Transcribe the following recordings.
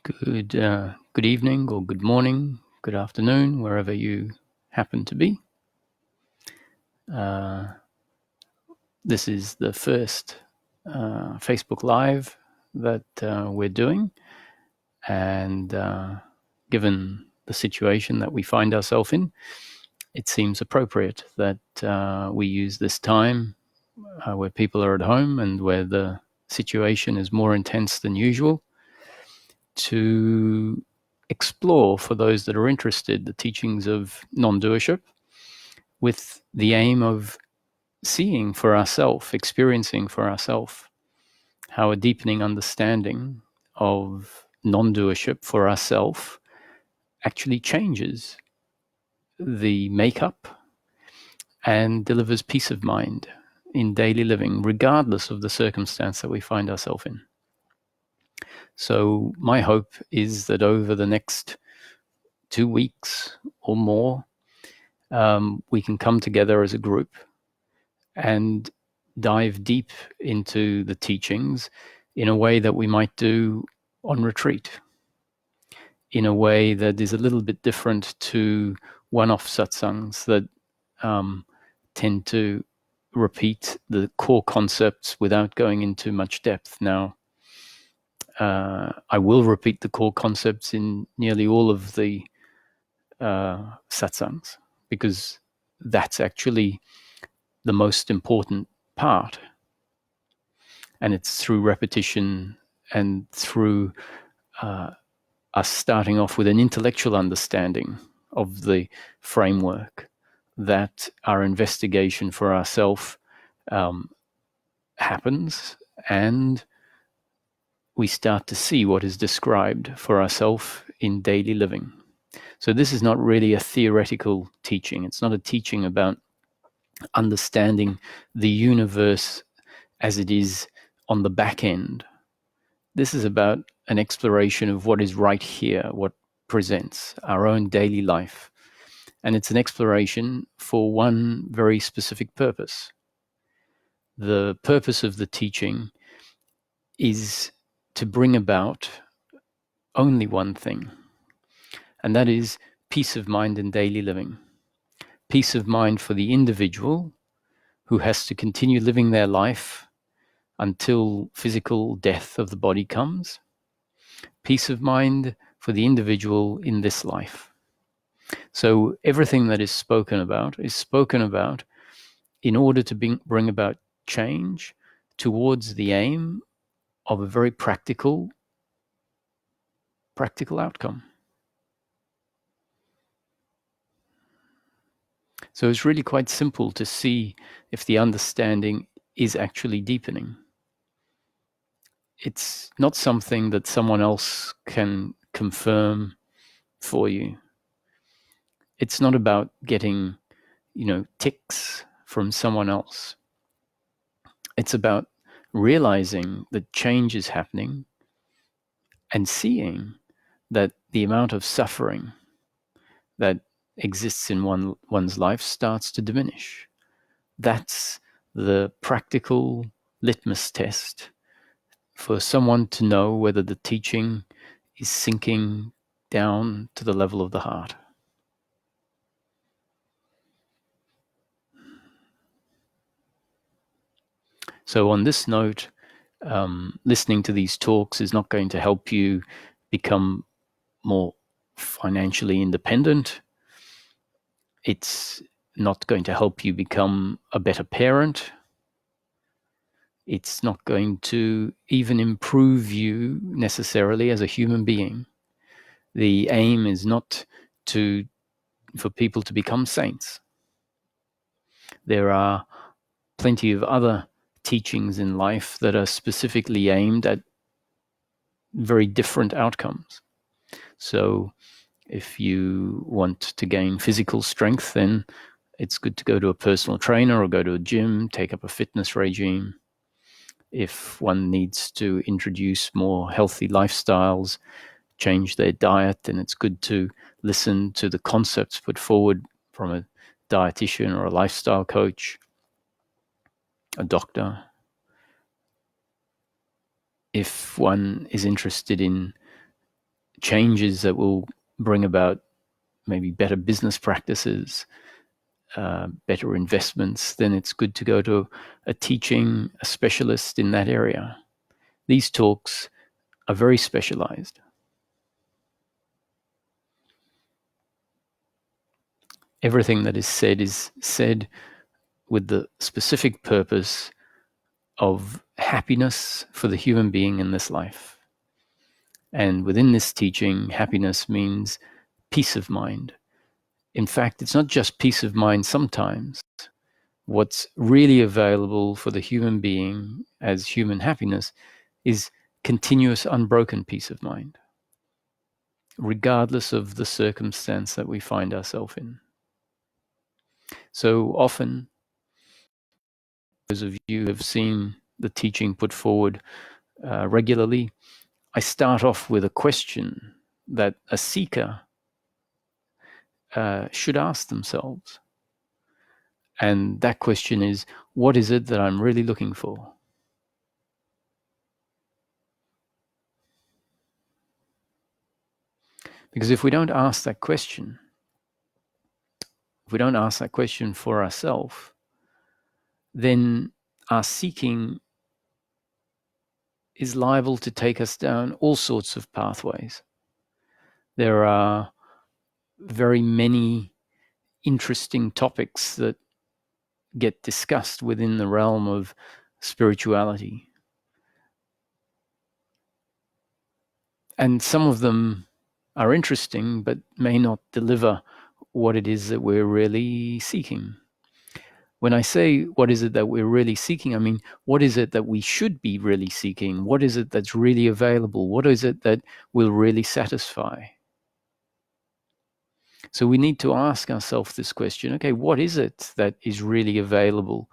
Good evening or good morning, good afternoon, wherever you happen to be. This is the first Facebook Live that we're doing, and given the situation that we find ourselves in, it seems appropriate that we use this time where people are at home and where the situation is more intense than usual to explore, for those that are interested, the teachings of non-doership with the aim of seeing for ourselves, experiencing for ourselves, how a deepening understanding of non-doership for ourselves actually changes the makeup and delivers peace of mind in daily living, regardless of the circumstance that we find ourselves in. So my hope is that over the next 2 weeks or more, we can come together as a group and dive deep into the teachings in a way that we might do on retreat, in a way that is a little bit different to one-off satsangs that tend to repeat the core concepts without going into much depth. Now, I will repeat the core concepts in nearly all of the satsangs, because that's actually the most important part. And it's through repetition and through us starting off with an intellectual understanding of the framework that our investigation for ourselves happens, and we start to see what is described for ourselves in daily living. So this is not really a theoretical teaching. It's not a teaching about understanding the universe as it is on the back end. This is about an exploration of what is right here, what presents our own daily life. And it's an exploration for one very specific purpose. The purpose of the teaching is to bring about only one thing, and that is peace of mind in daily living. Peace of mind for the individual who has to continue living their life until physical death of the body comes. Peace of mind for the individual in this life. So everything that is spoken about in order to bring about change towards the aim of a very practical outcome. So it's really quite simple to see if the understanding is actually deepening. It's not something that someone else can confirm for you. It's not about getting, ticks from someone else. It's about realizing that change is happening and seeing that the amount of suffering that exists in one's life starts to diminish. That's the practical litmus test for someone to know whether the teaching is sinking down to the level of the heart. So on this note, listening to these talks is not going to help you become more financially independent. It's not going to help you become a better parent. It's not going to even improve you necessarily as a human being. The aim is not for people to become saints. There are plenty of other teachings in life that are specifically aimed at very different outcomes. So if you want to gain physical strength, then it's good to go to a personal trainer or go to a gym, take up a fitness regime. If one needs to introduce more healthy lifestyles, change their diet, then it's good to listen to the concepts put forward from a dietitian or a lifestyle coach, a doctor. If one is interested in changes that will bring about maybe better business practices, better investments, then it's good to go to a specialist in that area. These talks are very specialized. Everything that is said with the specific purpose of happiness for the human being in this life. And within this teaching, happiness means peace of mind. In fact, it's not just peace of mind sometimes. What's really available for the human being as human happiness is continuous, unbroken peace of mind, regardless of the circumstance that we find ourselves in. So often, those of you who have seen the teaching put forward regularly, I start off with a question that a seeker should ask themselves. And that question is, what is it that I'm really looking for? Because if we don't ask that question, for ourselves, then our seeking is liable to take us down all sorts of pathways. There are very many interesting topics that get discussed within the realm of spirituality. And some of them are interesting, but may not deliver what it is that we're really seeking. When I say what is it that we're really seeking, I mean, what is it that we should be really seeking? What is it that's really available? What is it that will really satisfy? So we need to ask ourselves this question, okay, what is it that is really available?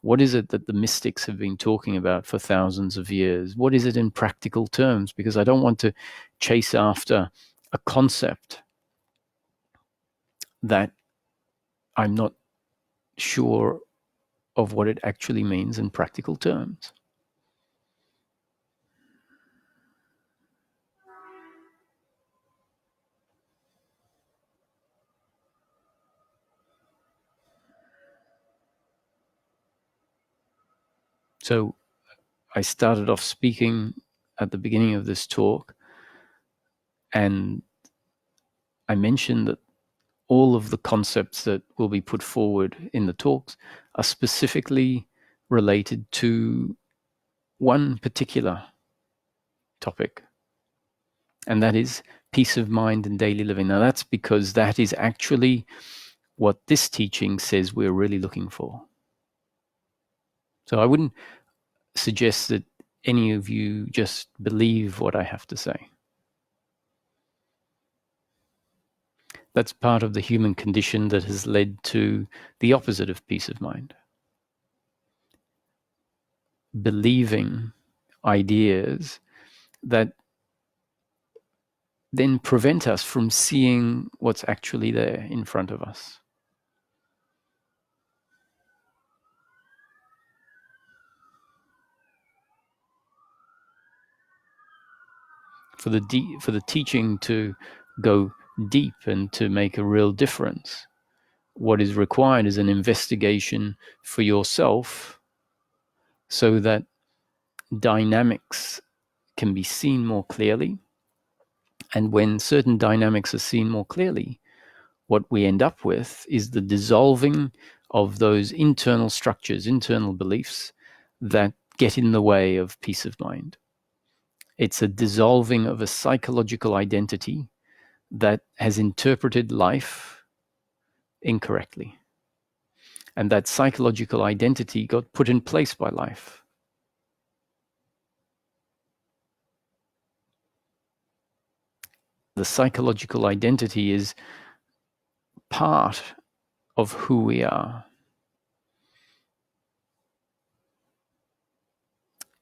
What is it that the mystics have been talking about for thousands of years? What is it in practical terms? Because I don't want to chase after a concept that I'm not sure of what it actually means in practical terms. So I started off speaking at the beginning of this talk, and I mentioned that all of the concepts that will be put forward in the talks are specifically related to one particular topic, and that is peace of mind in daily living. Now, that's because that is actually what this teaching says we're really looking for. So I wouldn't suggest that any of you just believe what I have to say. That's part of the human condition that has led to the opposite of peace of mind. Believing ideas that then prevent us from seeing what's actually there in front of us. For the teaching to go deep and to make a real difference, what is required is an investigation for yourself so that dynamics can be seen more clearly. And when certain dynamics are seen more clearly, what we end up with is the dissolving of those internal structures, internal beliefs that get in the way of peace of mind. It's a dissolving of a psychological identity that has interpreted life incorrectly. And that psychological identity got put in place by life. The psychological identity is part of who we are.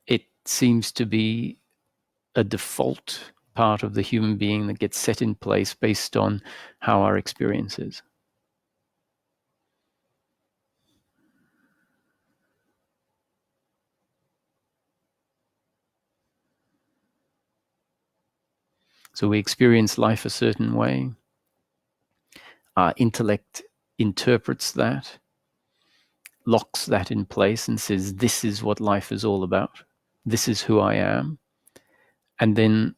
It seems to be a default part of the human being that gets set in place based on how our experience is. So we experience life a certain way. Our intellect interprets that, locks that in place and says, this is what life is all about. This is who I am. And then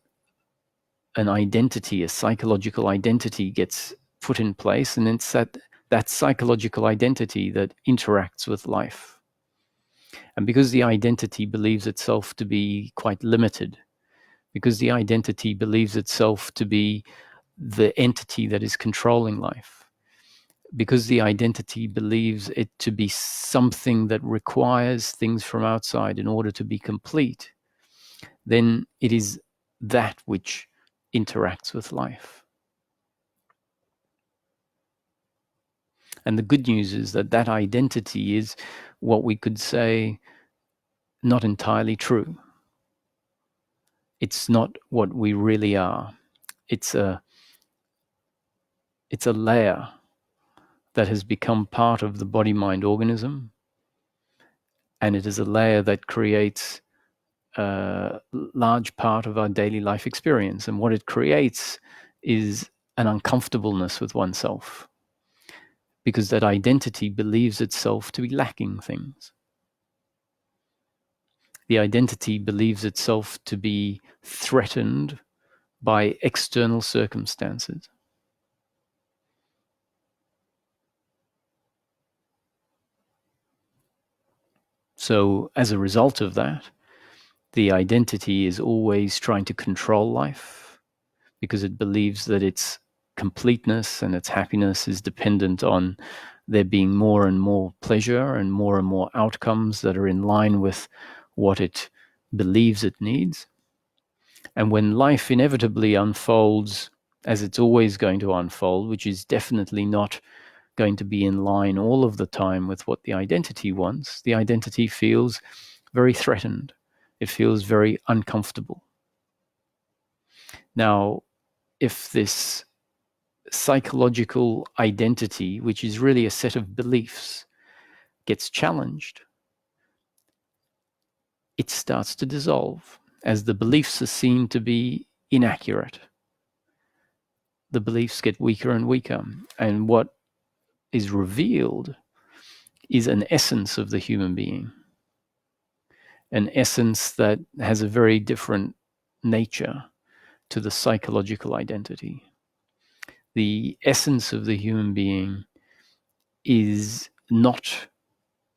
an identity, a psychological identity gets put in place, and it's that psychological identity that interacts with life. And because the identity believes itself to be quite limited, because the identity believes itself to be the entity that is controlling life, because the identity believes it to be something that requires things from outside in order to be complete, then it is that which interacts with life. And the good news is that that identity is what we could say not entirely true. It's not what we really are. It's a layer that has become part of the body-mind organism, and it is a layer that creates a large part of our daily life experience. And what it creates is an uncomfortableness with oneself, because that identity believes itself to be lacking things. The identity believes itself to be threatened by external circumstances. So as a result of that, the identity is always trying to control life, because it believes that its completeness and its happiness is dependent on there being more and more pleasure and more outcomes that are in line with what it believes it needs. And when life inevitably unfolds as it's always going to unfold, which is definitely not going to be in line all of the time with what the identity wants, the identity feels very threatened. It feels very uncomfortable. Now, if this psychological identity, which is really a set of beliefs, gets challenged, it starts to dissolve as the beliefs are seen to be inaccurate. The beliefs get weaker and weaker, and what is revealed is an essence of the human being, an essence that has a very different nature to the psychological identity. The essence of the human being is not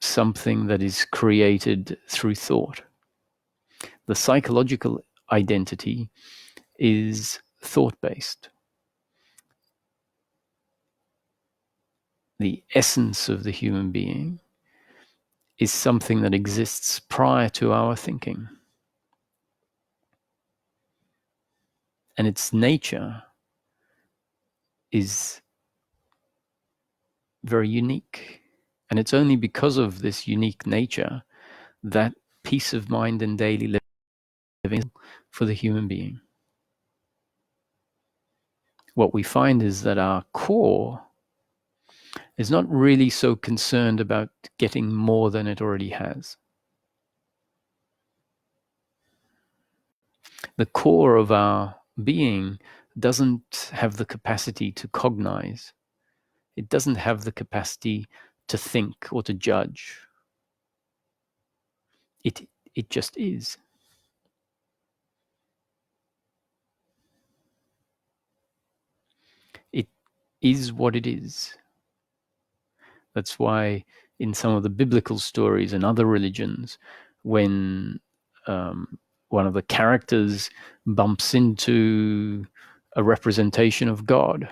something that is created through thought. The psychological identity is thought-based. The essence of the human being is something that exists prior to our thinking. And its nature is very unique. And it's only because of this unique nature that peace of mind and daily living for the human being. What we find is that our core is not really so concerned about getting more than it already has. The core of our being doesn't have the capacity to cognize. It doesn't have the capacity to think or to judge. It just is. It is what it is. That's why in some of the biblical stories and other religions, when one of the characters bumps into a representation of God,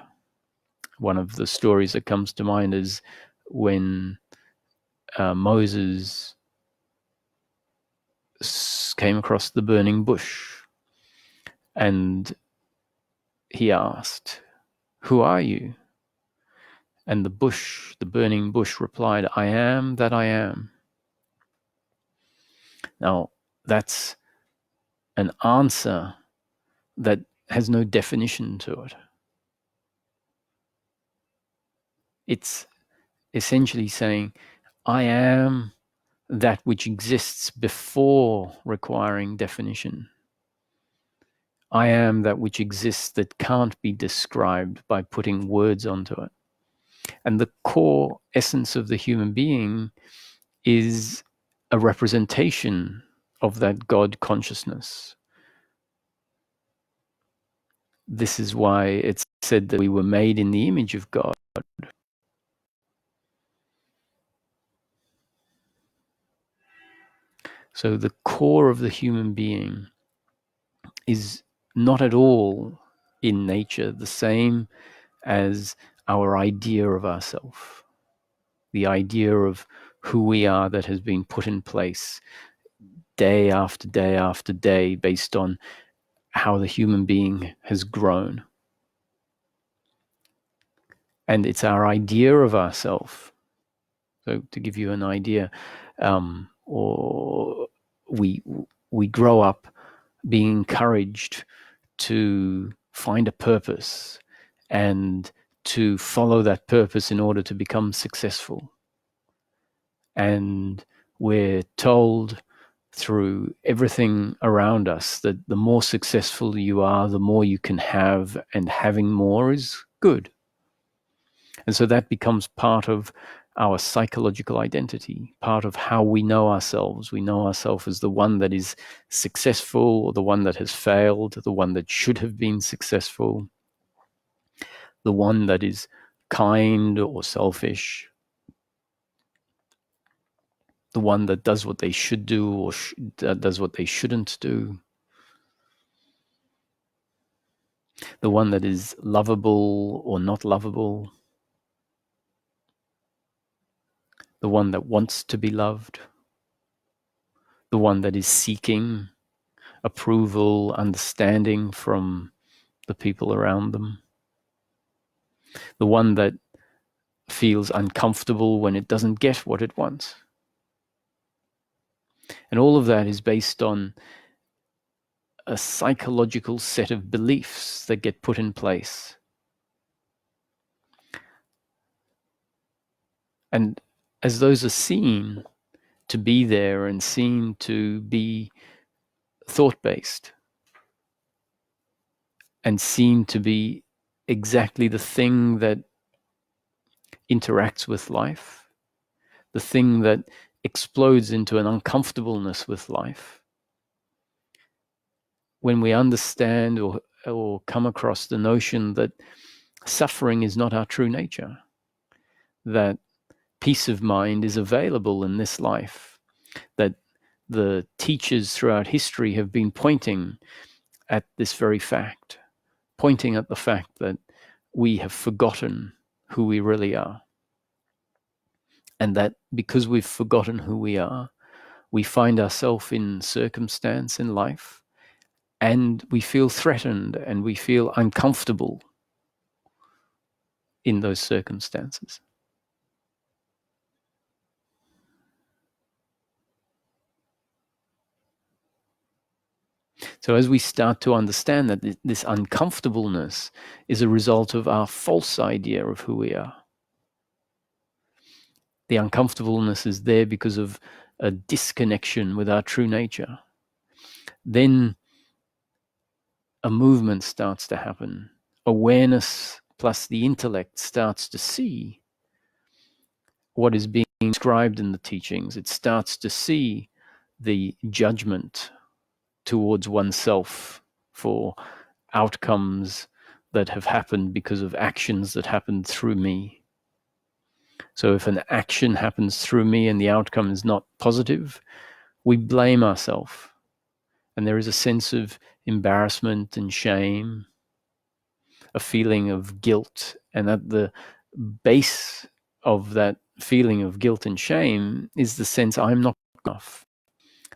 one of the stories that comes to mind is when Moses came across the burning bush, and he asked, "Who are you?" And the burning bush replied, "I am that I am." Now, that's an answer that has no definition to it. It's essentially saying, I am that which exists before requiring definition. I am that which exists that can't be described by putting words onto it. And the core essence of the human being is a representation of that God consciousness. This is why it's said that we were made in the image of God. So the core of the human being is not at all in nature the same as our idea of ourselves, the idea of who we are that has been put in place day after day after day based on how the human being has grown. And it's our idea of ourselves. So to give you an idea, or we grow up being encouraged to find a purpose and to follow that purpose in order to become successful. And we're told through everything around us that the more successful you are, the more you can have, and having more is good. And so that becomes part of our psychological identity, part of how we know ourselves. We know ourselves as the one that is successful, or the one that has failed, the one that should have been successful, the one that is kind or selfish, the one that does what they should do or does what they shouldn't do, the one that is lovable or not lovable, the one that wants to be loved, the one that is seeking approval, understanding from the people around them, the one that feels uncomfortable when it doesn't get what it wants. And all of that is based on a psychological set of beliefs that get put in place. And as those are seen to be there and seen to be thought-based and seen to be exactly the thing that interacts with life, the thing that explodes into an uncomfortableness with life, when we understand or come across the notion that suffering is not our true nature, that peace of mind is available in this life, that the teachers throughout history have been pointing at this very fact, pointing at the fact that we have forgotten who we really are. And that because we've forgotten who we are, we find ourselves in circumstance in life and we feel threatened and we feel uncomfortable in those circumstances. So as we start to understand that this uncomfortableness is a result of our false idea of who we are, the uncomfortableness is there because of a disconnection with our true nature, then a movement starts to happen. Awareness plus the intellect starts to see what is being described in the teachings. It starts to see the judgment towards oneself for outcomes that have happened because of actions that happened through me. So if an action happens through me and the outcome is not positive, we blame ourselves. And there is a sense of embarrassment and shame, a feeling of guilt. And at the base of that feeling of guilt and shame is the sense I'm not good enough,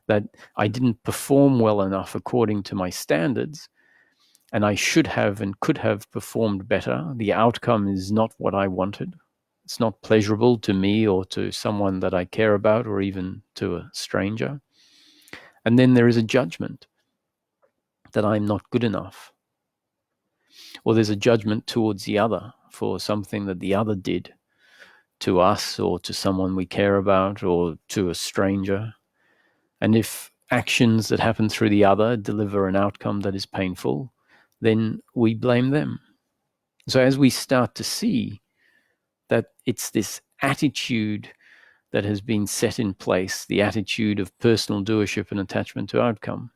that I didn't perform well enough according to my standards, and I should have and could have performed better. The outcome is not what I wanted. It's not pleasurable to me or to someone that I care about or even to a stranger. And then there is a judgment that I'm not good enough. Or there's a judgment towards the other for something that the other did to us or to someone we care about or to a stranger. And if actions that happen through the other deliver an outcome that is painful, then we blame them. So as we start to see that it's this attitude that has been set in place, the attitude of personal doership and attachment to outcome,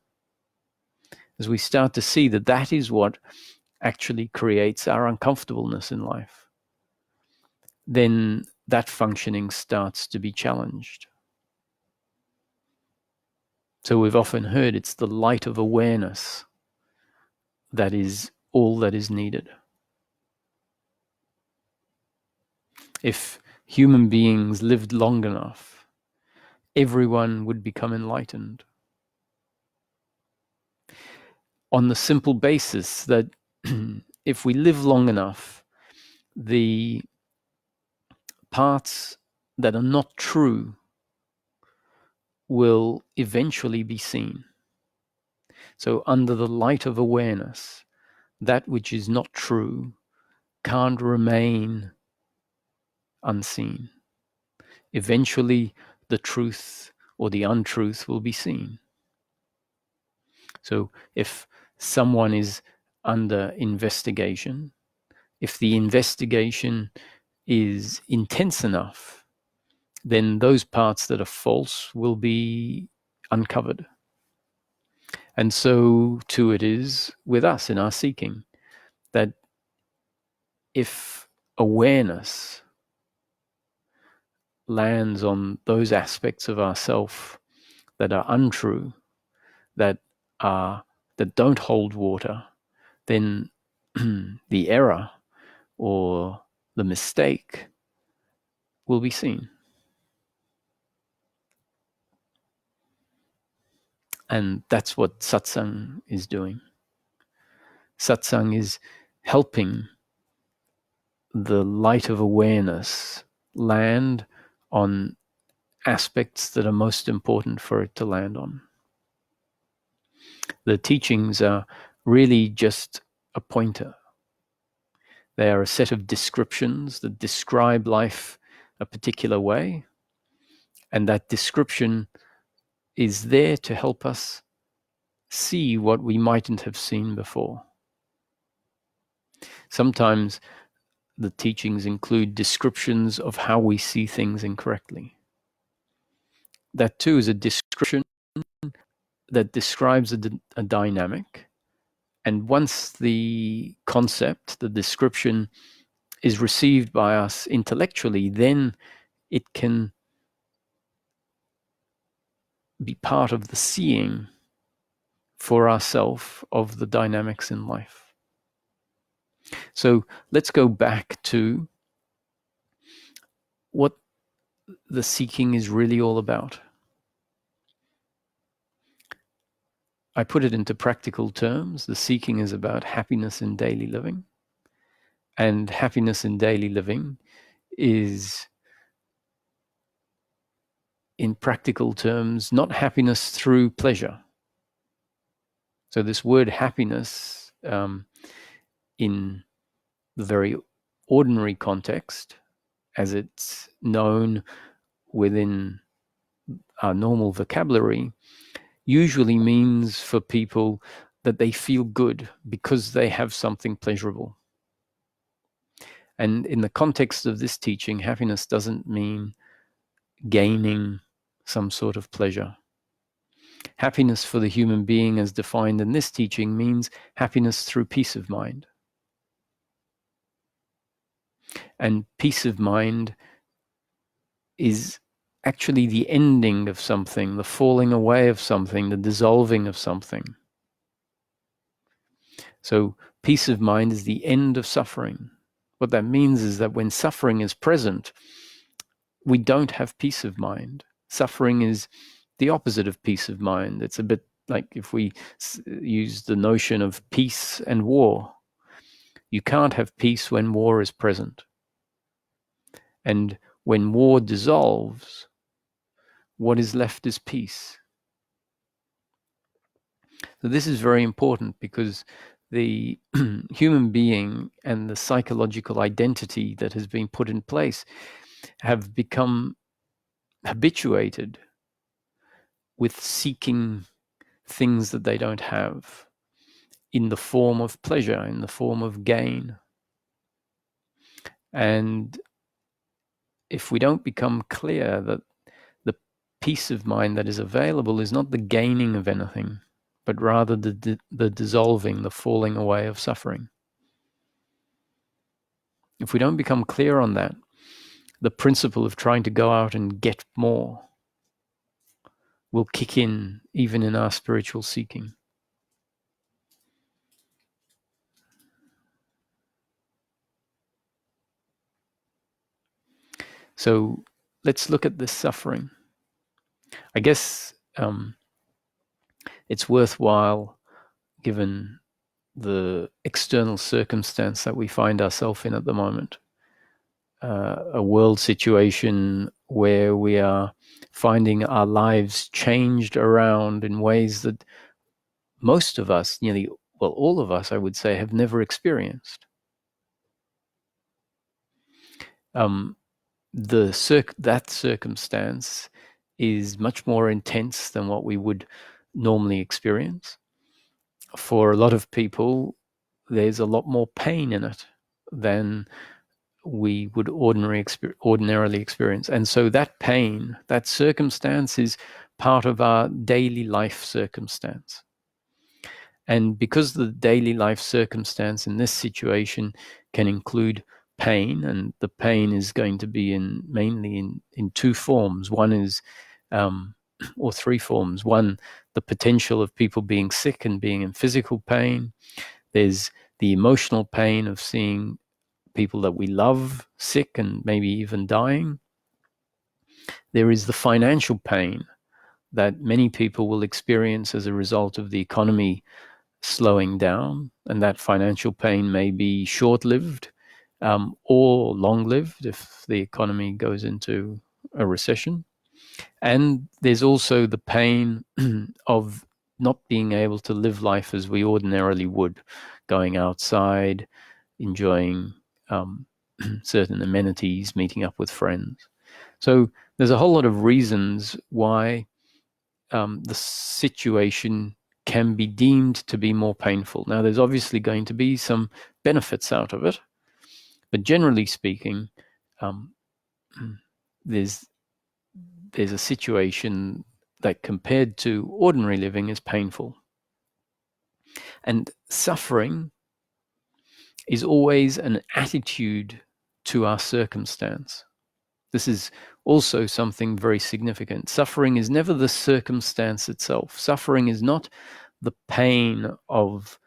as we start to see that that is what actually creates our uncomfortableness in life, then that functioning starts to be challenged. So we've often heard it's the light of awareness that is all that is needed. If human beings lived long enough, everyone would become enlightened. On the simple basis that if we live long enough, the parts that are not true will eventually be seen. So under the light of awareness, that which is not true can't remain unseen. Eventually, the truth or the untruth will be seen. So if someone is under investigation, if the investigation is intense enough, then those parts that are false will be uncovered. And so too it is with us in our seeking, that if awareness lands on those aspects of ourself that are untrue, that don't hold water, then the error or the mistake will be seen. And that's what satsang is doing. Satsang is helping the light of awareness land on aspects that are most important for it to land on. The teachings are really just a pointer. They are a set of descriptions that describe life a particular way, and that description is there to help us see what we mightn't have seen before. Sometimes the teachings include descriptions of how we see things incorrectly. That too is a description that describes a dynamic. And once the concept, the description, is received by us intellectually, then it can be part of the seeing for ourselves of the dynamics in life. So let's go back to what the seeking is really all about. I put it into practical terms. The seeking is about happiness in daily living. And happiness in daily living is, in practical terms, not happiness through pleasure. So this word happiness, in the very ordinary context, as it's known within our normal vocabulary, usually means for people that they feel good because they have something pleasurable. And in the context of this teaching, happiness doesn't mean gaining some sort of pleasure. Happiness for the human being, as defined in this teaching, means happiness through peace of mind. And peace of mind is actually the ending of something, the falling away of something, the dissolving of something. So peace of mind is the end of suffering. What that means is that when suffering is present, we don't have peace of mind. Suffering is the opposite of peace of mind. It's a bit like if we use the notion of peace and war. You can't have peace when war is present. And when war dissolves, what is left is peace. So this is very important because the human being and the psychological identity that has been put in place have become habituated with seeking things that they don't have in the form of pleasure, in the form of gain. And if we don't become clear that the peace of mind that is available is not the gaining of anything, but rather the dissolving, the falling away of suffering. If we don't become clear on that, the principle of trying to go out and get more will kick in even in our spiritual seeking. So let's look at this suffering. I guess it's worthwhile, given the external circumstance that we find ourselves in at the moment, a world situation where we are finding our lives changed around in ways that most of us, nearly, well, all of us, I would say, have never experienced. That circumstance is much more intense than what we would normally experience. For a lot of people, there's a lot more pain in it than we would ordinarily experience. And so that pain, that circumstance, is part of our daily life circumstance. And because the daily life circumstance in this situation can include pain, and the pain is going to be mainly in two forms. One is, or three forms. One, the potential of people being sick and being in physical pain. There's the emotional pain of seeing people that we love sick and maybe even dying. There is the financial pain that many people will experience as a result of the economy slowing down, and that financial pain may be short-lived or long-lived if the economy goes into a recession. And there's also the pain of not being able to live life as we ordinarily would, going outside, enjoying certain amenities, meeting up with friends. So there's a whole lot of reasons why the situation can be deemed to be more painful. Now, there's obviously going to be some benefits out of it, but generally speaking, there's a situation that, compared to ordinary living, is painful. And suffering is always an attitude to our circumstance. This is also something very significant. Suffering is never the circumstance itself. Suffering is not the pain of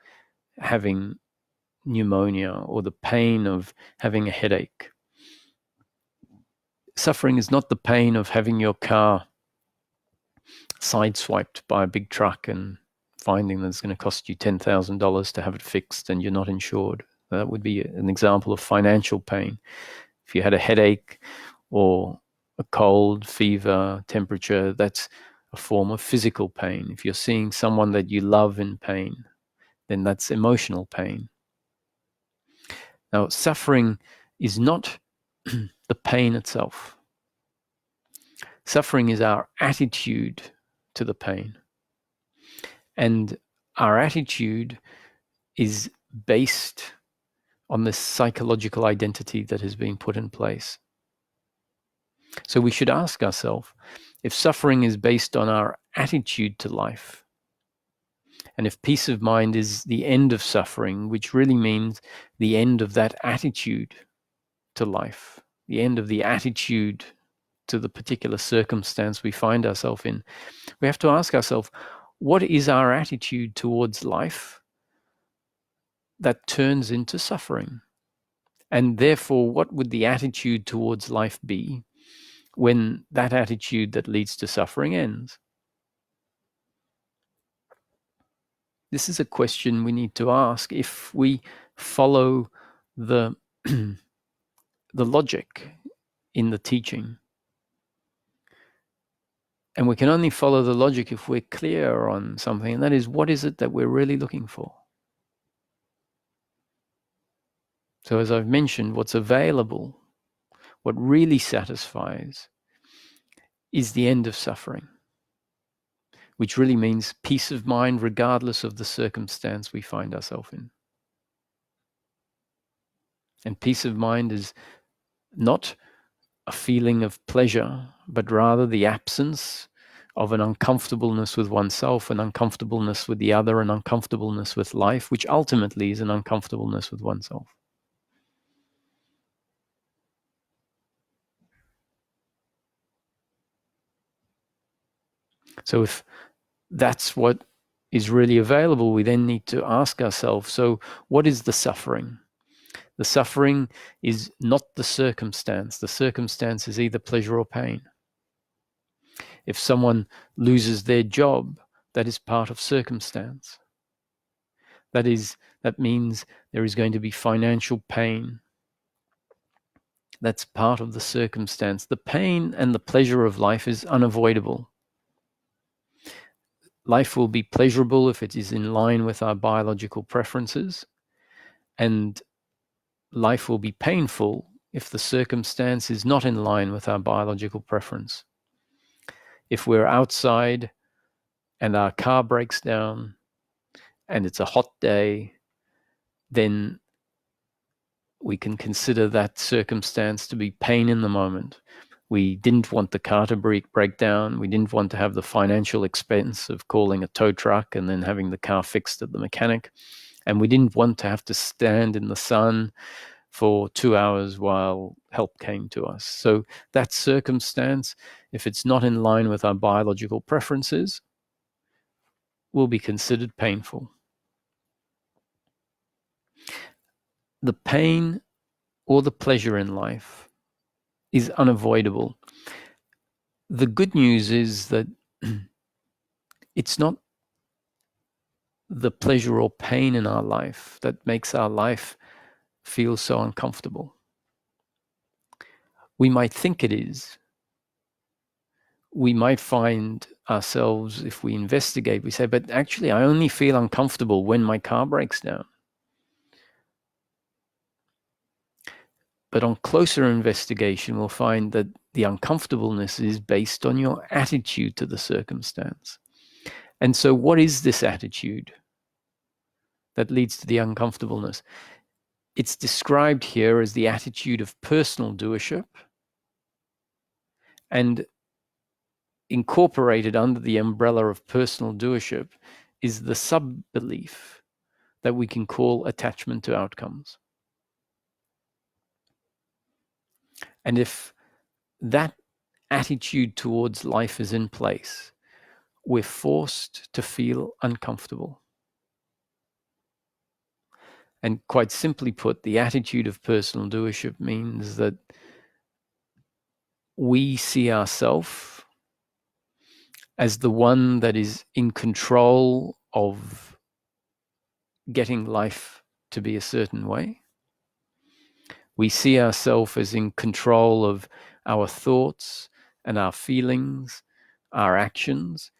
having pneumonia or the pain of having a headache. Suffering is not the pain of having your car sideswiped by a big truck and finding that it's going to cost you $10,000 to have it fixed and you're not insured. That would be an example of financial pain. If you had a headache or a cold, fever, temperature, that's a form of physical pain. If you're seeing someone that you love in pain, then that's emotional pain. Now, suffering is not the pain itself. Suffering is our attitude to the pain. And our attitude is based on this psychological identity that has been put in place. So we should ask ourselves, if suffering is based on our attitude to life, and if peace of mind is the end of suffering, which really means the end of that attitude to life, the end of the attitude to the particular circumstance we find ourselves in, we have to ask ourselves, what is our attitude towards life that turns into suffering? And therefore, what would the attitude towards life be when that attitude that leads to suffering ends? This is a question we need to ask if we follow the the logic in the teaching. And we can only follow the logic if we're clear on something, and that is, what is it that we're really looking for? So as I've mentioned, what's available, what really satisfies, is the end of suffering. which really means peace of mind regardless of the circumstance we find ourselves in. And peace of mind is not a feeling of pleasure, but rather the absence of an uncomfortableness with oneself, an uncomfortableness with the other, an uncomfortableness with life, which ultimately is an uncomfortableness with oneself. So if that's what is really available, we then need to ask ourselves, so what is the suffering? The suffering is not the circumstance. The circumstance is either pleasure or pain. If someone loses their job, that is part of circumstance. That means there is going to be financial pain. That's part of the circumstance. The pain and the pleasure of life is unavoidable. Life will be pleasurable if it is in line with our biological preferences, and life will be painful if the circumstance is not in line with our biological preference. If we're outside and our car breaks down and it's a hot day, then we can consider that circumstance to be pain in the moment. We didn't want the car to break down. We didn't want to have the financial expense of calling a tow truck and then having the car fixed at the mechanic. And we didn't want to have to stand in the sun for 2 hours while help came to us. So that circumstance, if it's not in line with our biological preferences, will be considered painful. The pain or the pleasure in life is unavoidable. The good news is that it's not the pleasure or pain in our life that makes our life feel so uncomfortable. We might think it is. We might find ourselves, if we investigate, we say, but actually I only feel uncomfortable when my car breaks down. But on closer investigation, we'll find that the uncomfortableness is based on your attitude to the circumstance. And so what is this attitude that leads to the uncomfortableness? It's described here as the attitude of personal doership, and incorporated under the umbrella of personal doership is the sub-belief that we can call attachment to outcomes. And if that attitude towards life is in place, we're forced to feel uncomfortable. And quite simply put, the attitude of personal doership means that we see ourselves as the one that is in control of getting life to be a certain way. We see ourselves as in control of our thoughts and our feelings, our actions,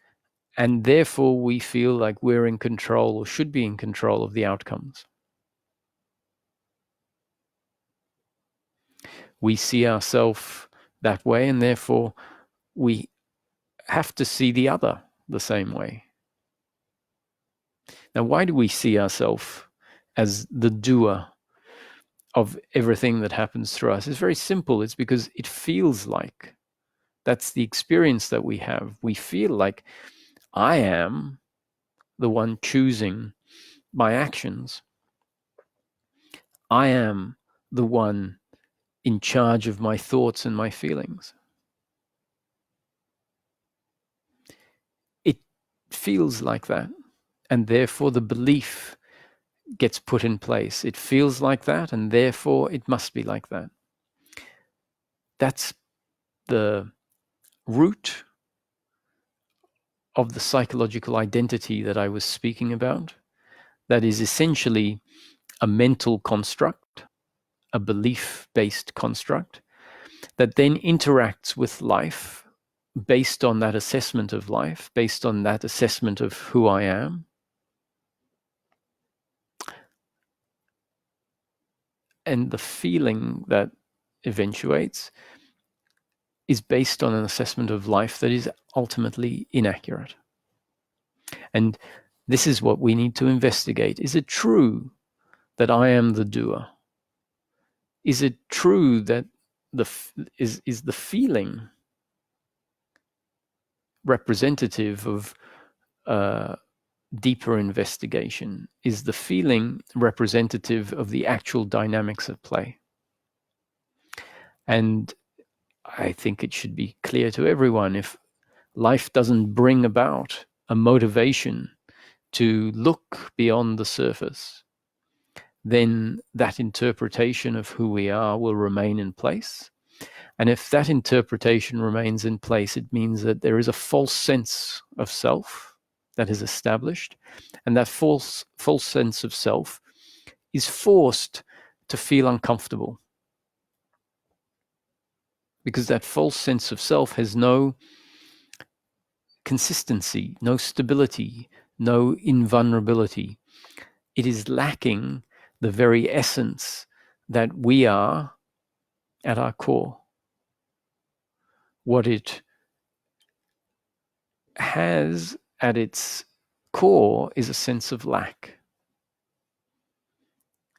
and therefore we feel like we're in control or should be in control of the outcomes. We see ourselves that way, and therefore we have to see the other the same way. Now, why do we see ourselves as the doer of everything that happens through us? It's very simple. It's because it feels like that's the experience that we have. We feel like I am the one choosing my actions. I am the one in charge of my thoughts and my feelings. It feels like that, and therefore the belief gets put in place. It feels like that, and therefore it must be like that. That's the root of the psychological identity that I was speaking about. That is essentially a mental construct, a belief-based construct that then interacts with life based on that assessment of life, based on that assessment of who I am. And the feeling that eventuates is based on an assessment of life that is ultimately inaccurate. And this is what we need to investigate. Is it true that I am the doer? Is it true that is the feeling representative of deeper investigation? Is the feeling representative of the actual dynamics at play? And I think it should be clear to everyone, if life doesn't bring about a motivation to look beyond the surface, then that interpretation of who we are will remain in place. And if that interpretation remains in place, it means that there is a false sense of self that is established, and that false sense of self is forced to feel uncomfortable, because that false sense of self has no consistency, no stability, no invulnerability. It is lacking the very essence that we are at our core. What it has at its core is a sense of lack.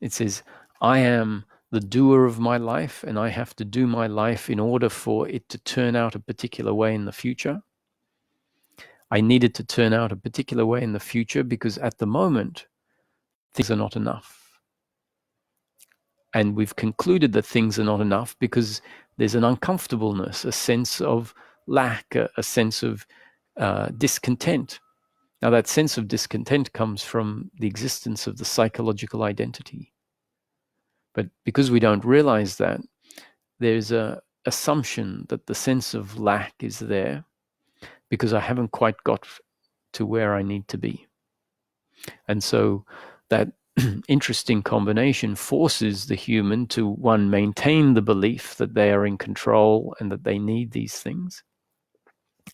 It says, I am the doer of my life, and I have to do my life in order for it to turn out a particular way in the future. I need it to turn out a particular way in the future because at the moment, things are not enough. And we've concluded that things are not enough because there's an uncomfortableness, a sense of lack, a sense of discontent. Now, that sense of discontent comes from the existence of the psychological identity. But because we don't realize that, there's an assumption that the sense of lack is there because I haven't quite got to where I need to be. And so that interesting combination forces the human to, one, maintain the belief that they are in control and that they need these things,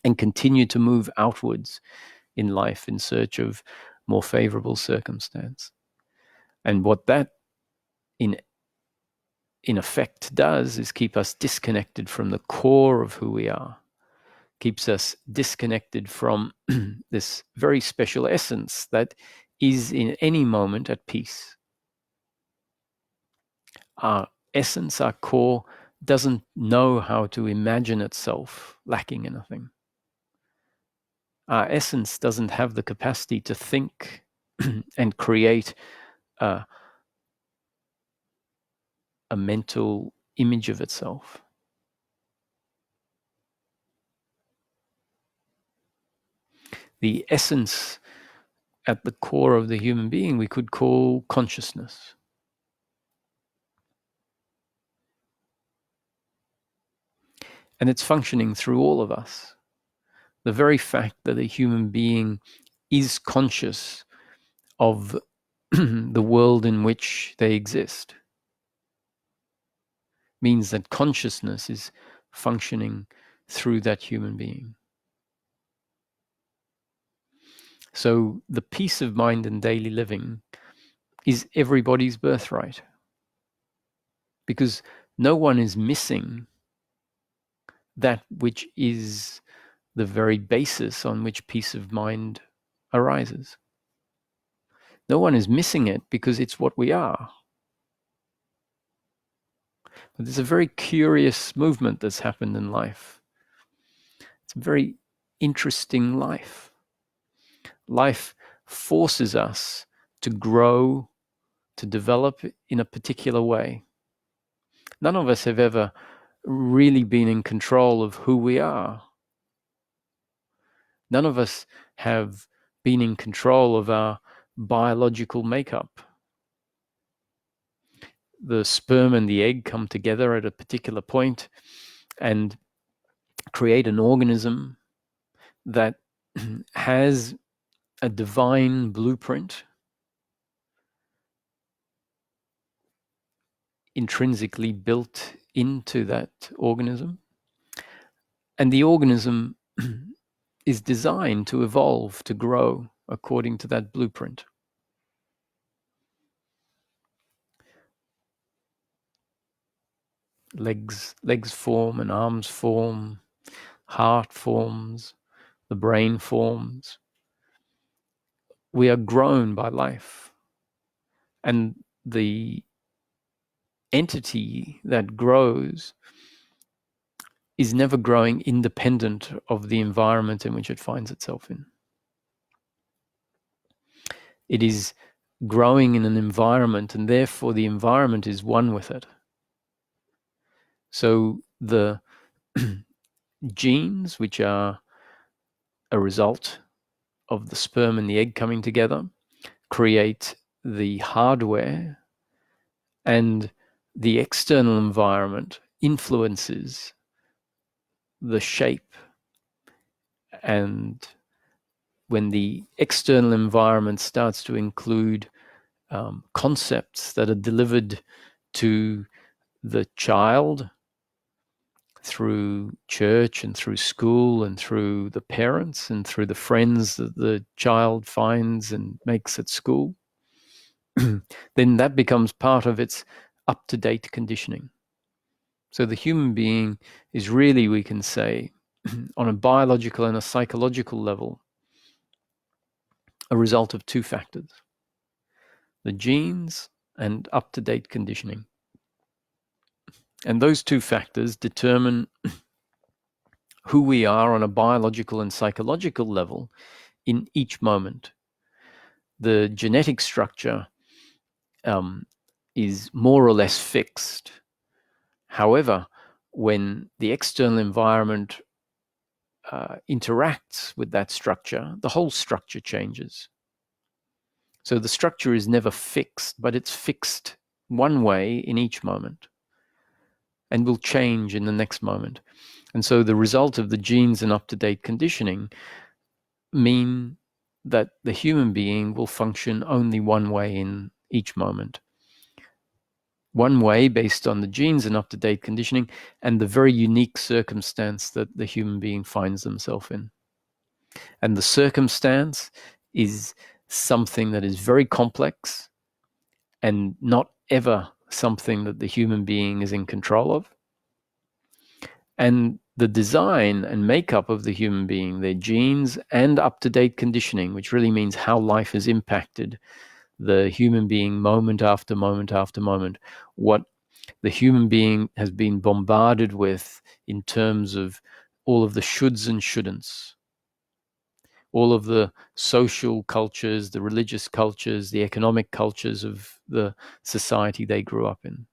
and continue to move outwards in life in search of more favorable circumstance. And what that in effect does is keep us disconnected from the core of who we are, keeps us disconnected from this very special essence that is in any moment at peace. Our essence, our core, doesn't know how to imagine itself lacking anything. Our essence doesn't have the capacity to think and create a mental image of itself. The essence at the core of the human being we could call consciousness. And it's functioning through all of us. The very fact that a human being is conscious of the world in which they exist means that consciousness is functioning through that human being. So the peace of mind in daily living is everybody's birthright, because no one is missing that which is the very basis on which peace of mind arises. No one is missing it because it's what we are. But there's a very curious movement that's happened in life. It's a very interesting life. Life forces us to grow, to develop in a particular way. None of us have ever really been in control of who we are. None of us have been in control of our biological makeup. The sperm and the egg come together at a particular point and create an organism that has a divine blueprint intrinsically built into that organism. And the organism is designed to evolve, to grow according to that blueprint. Legs form and arms form, heart forms, the brain forms. we are grown by life. And the entity that grows is never growing independent of the environment in which it finds itself in. It is growing in an environment, and therefore the environment is one with it. So the genes, which are a result of the sperm and the egg coming together, create the hardware, and the external environment influences the shape. And when the external environment starts to include concepts that are delivered to the child through church and through school and through the parents and through the friends that the child finds and makes at school, then that becomes part of its up-to-date conditioning. So the human being is really, we can say, on a biological and a psychological level, a result of two factors: the genes and up-to-date conditioning. And those two factors determine who we are on a biological and psychological level in each moment. The genetic structure is more or less fixed. However, when the external environment interacts with that structure, the whole structure changes. So the structure is never fixed, but it's fixed one way in each moment and will change in the next moment. And so the result of the genes and up-to-date conditioning mean that the human being will function only one way in each moment. One way based on the genes and up-to-date conditioning and the very unique circumstance that the human being finds themselves in. And the circumstance is something that is very complex and not ever something that the human being is in control of. And the design and makeup of the human being, their genes and up-to-date conditioning, which really means how life has impacted the human being moment after moment after moment, what the human being has been bombarded with in terms of all of the shoulds and shouldn'ts, all of the social cultures, the religious cultures, the economic cultures of the society they grew up in.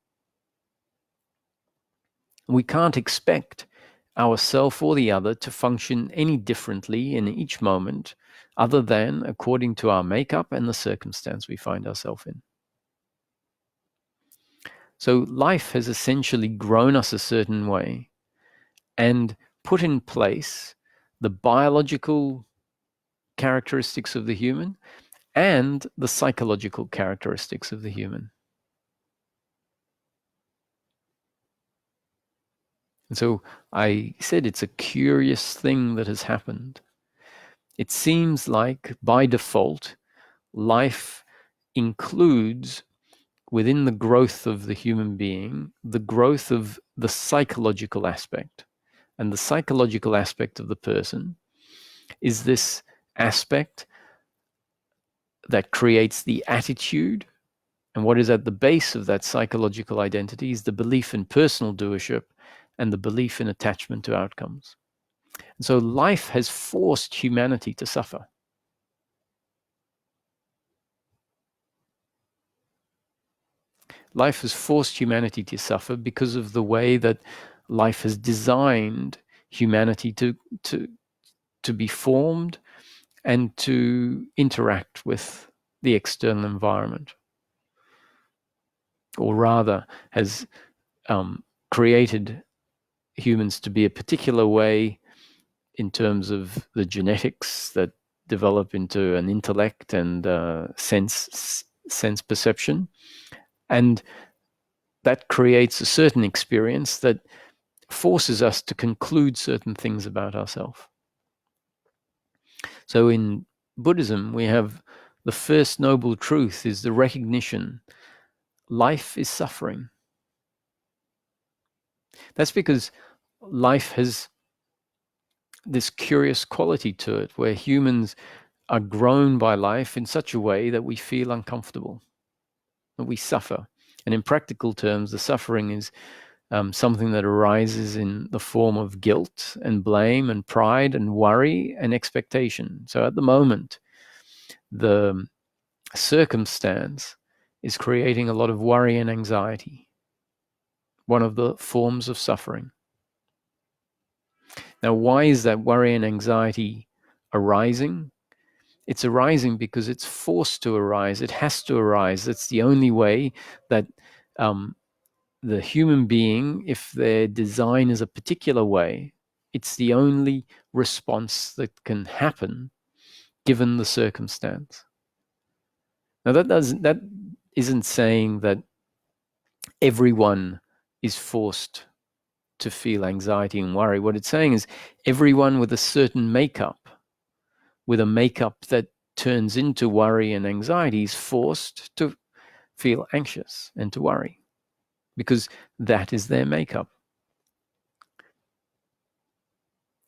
We can't expect ourself or the other to function any differently in each moment other than according to our makeup and the circumstance we find ourselves in. So life has essentially grown us a certain way and put in place the biological characteristics of the human and the psychological characteristics of the human. And so I said it's a curious thing that has happened. It seems like by default, life includes within the growth of the human being, the growth of the psychological aspect. And the psychological aspect of the person is this aspect that creates the attitude. And what is at the base of that psychological identity is the belief in personal doership and the belief in attachment to outcomes. And so life has forced humanity to suffer. Life has forced humanity to suffer because of the way that life has designed humanity to be formed and to interact with the external environment, or rather has created humans to be a particular way in terms of the genetics that develop into an intellect and sense perception. And that creates a certain experience that forces us to conclude certain things about ourselves. So in Buddhism, we have the first noble truth is the recognition life is suffering. That's because life has this curious quality to it where humans are grown by life in such a way that we feel uncomfortable, that we suffer. And in practical terms, the suffering is something that arises in the form of guilt and blame and pride and worry and expectation. So at the moment, the circumstance is creating a lot of worry and anxiety, one of the forms of suffering. Now, why is that worry and anxiety arising? It's arising because it's forced to arise. It has to arise. It's the only way that the human being, if their design is a particular way, it's the only response that can happen given the circumstance. Now that isn't saying that everyone is forced to feel anxiety and worry. What it's saying is everyone with a certain makeup, with a makeup that turns into worry and anxiety, is forced to feel anxious and to worry because that is their makeup.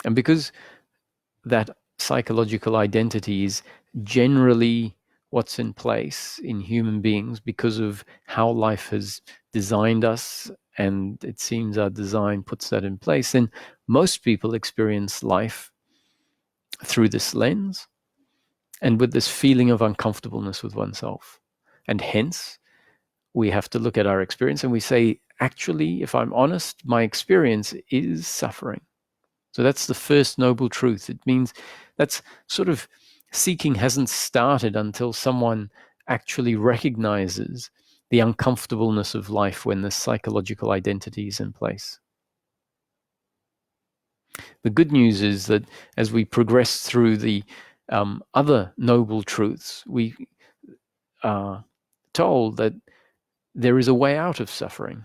And because that psychological identity is generally what's in place in human beings because of how life has designed us, and it seems our design puts that in place, then most people experience life through this lens and with this feeling of uncomfortableness with oneself. And hence, we have to look at our experience and we say, actually, if I'm honest, my experience is suffering. So that's the first noble truth. It means that's sort of seeking hasn't started until someone actually recognizes the uncomfortableness of life when the psychological identity is in place. The good news is that as we progress through the other noble truths, we are told that there is a way out of suffering.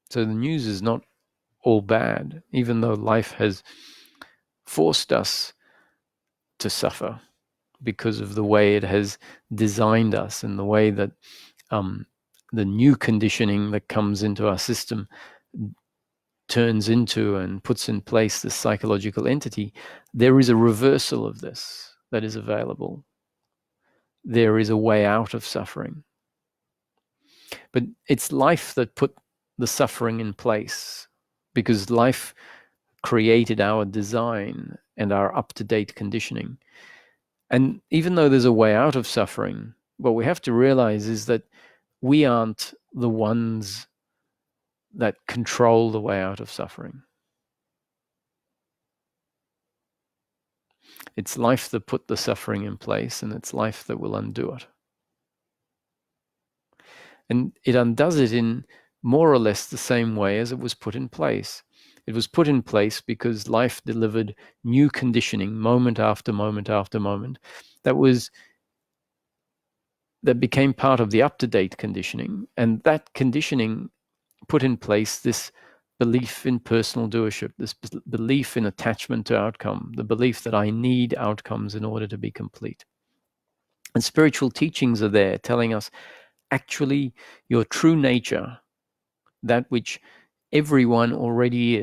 So the news is not all bad, even though life has forced us to suffer because of the way it has designed us and the way that the new conditioning that comes into our system turns into and puts in place this psychological entity. There is a reversal of this that is available. There is a way out of suffering. But it's life that put the suffering in place, because life created our design and our up-to-date conditioning. And even though there's a way out of suffering, what we have to realize is that we aren't the ones that control the way out of suffering. It's life that put the suffering in place, and it's life that will undo it. And it undoes it in more or less the same way as it was put in place. It was put in place because life delivered new conditioning moment after moment after moment that became part of the up-to-date conditioning. And that conditioning put in place this belief in personal doership, this belief in attachment to outcome, the belief that I need outcomes in order to be complete. And spiritual teachings are there telling us, actually, your true nature, that which everyone already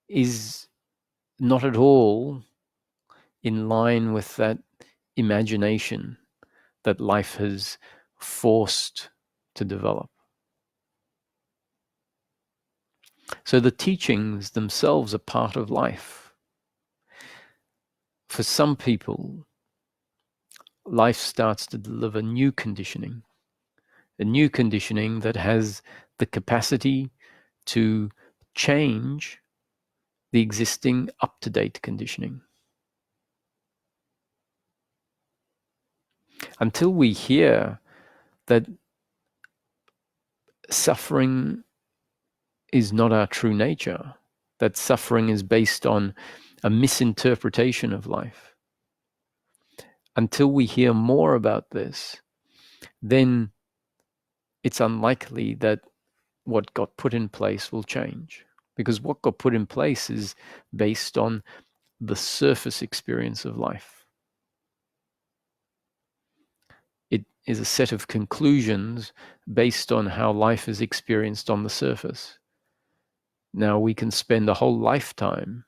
is not at all in line with that imagination that life has forced to develop. So the teachings themselves are part of life. For some people, life starts to deliver new conditioning, a new conditioning that has the capacity to change the existing up-to-date conditioning. Until we hear that suffering is not our true nature, that suffering is based on a misinterpretation of life, until we hear more about this, then it's unlikely that what got put in place will change. Because what got put in place is based on the surface experience of life. is a set of conclusions based on how life is experienced on the surface. Now, we can spend a whole lifetime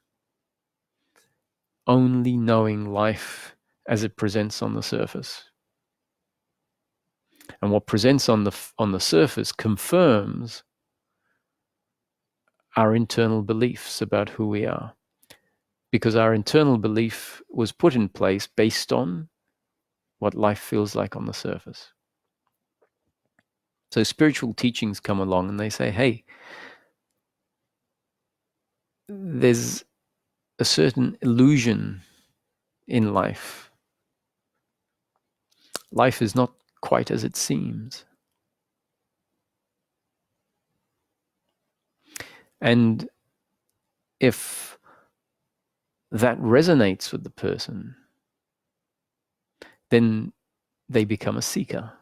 only knowing life as it presents on the surface. And what presents on the surface confirms our internal beliefs about who we are, because our internal belief was put in place based on what life feels like on the surface. So spiritual teachings come along and they say, hey, there's a certain illusion in life. Life is not quite as it seems. And if that resonates with the person, then they become a seeker.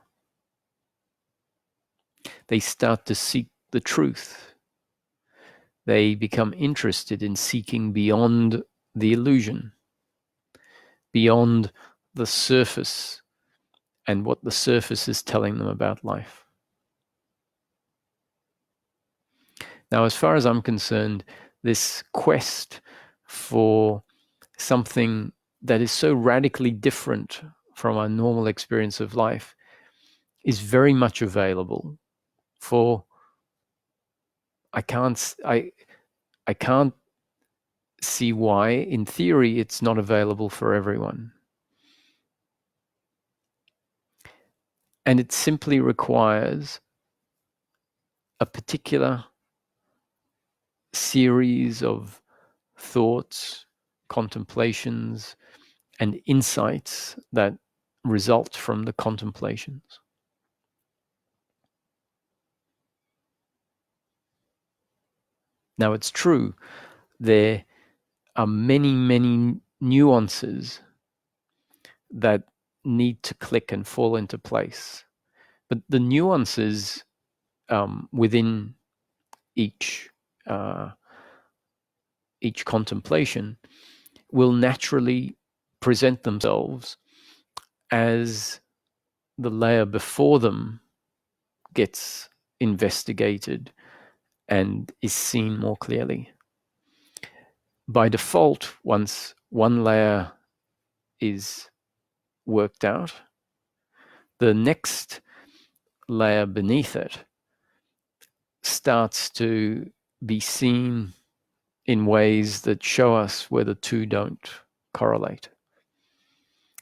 They start to seek the truth. They become interested in seeking beyond the illusion, beyond the surface and what the surface is telling them about life. Now, as far as I'm concerned, this quest for something that is so radically different from our normal experience of life is very much available for, I can't see why, in theory, it's not available for everyone. And it simply requires a particular series of thoughts, contemplations, and insights that result from the contemplations. Now, it's true, there are many, many nuances that need to click and fall into place. But the nuances within each contemplation will naturally present themselves as the layer before them gets investigated and is seen more clearly. By default, once one layer is worked out, the next layer beneath it starts to be seen in ways that show us where the two don't correlate.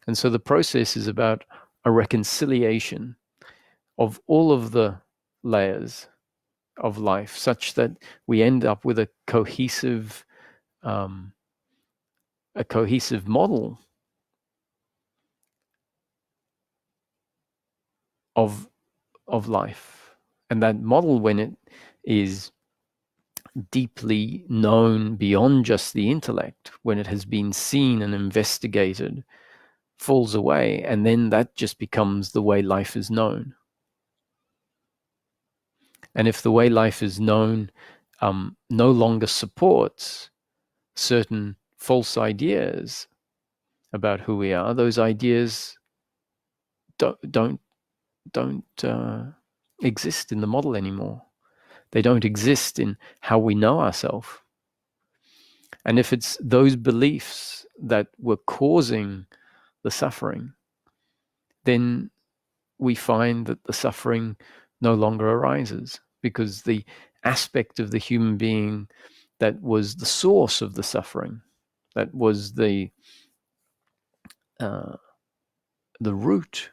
And so the process is about a reconciliation of all of the layers of life, such that we end up with a cohesive model of life. And that model, when it is deeply known beyond just the intellect, when it has been seen and investigated, falls away, and then that just becomes the way life is known. And if the way life is known no longer supports certain false ideas about who we are, those ideas don't exist in the model anymore. They don't exist in how we know ourselves. And if it's those beliefs that were causing the suffering, then we find that the suffering no longer arises, because the aspect of the human being that was the source of the suffering, that was the root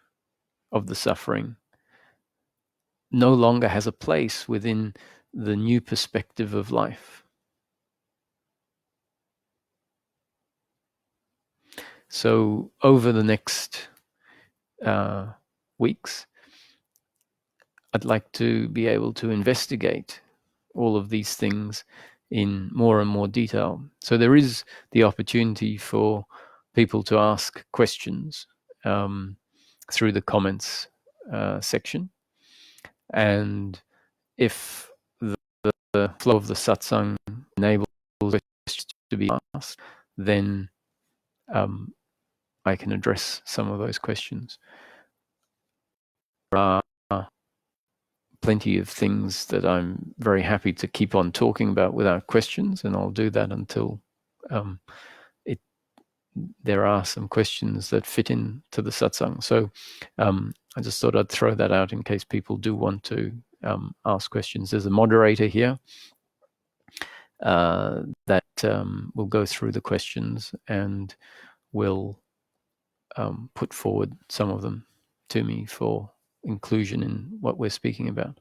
of the suffering, no longer has a place within the new perspective of life. So over the next weeks, I'd like to be able to investigate all of these things in more and more detail. So there is the opportunity for people to ask questions through the comments section. And if the flow of the satsang enables questions to be asked, then I can address some of those questions. are plenty of things that I'm very happy to keep on talking about without questions, and I'll do that until there are some questions that fit into the satsang. So I just thought I'd throw that out in case people do want to ask questions. There's a moderator here that will go through the questions and will put forward some of them to me for inclusion in what we're speaking about.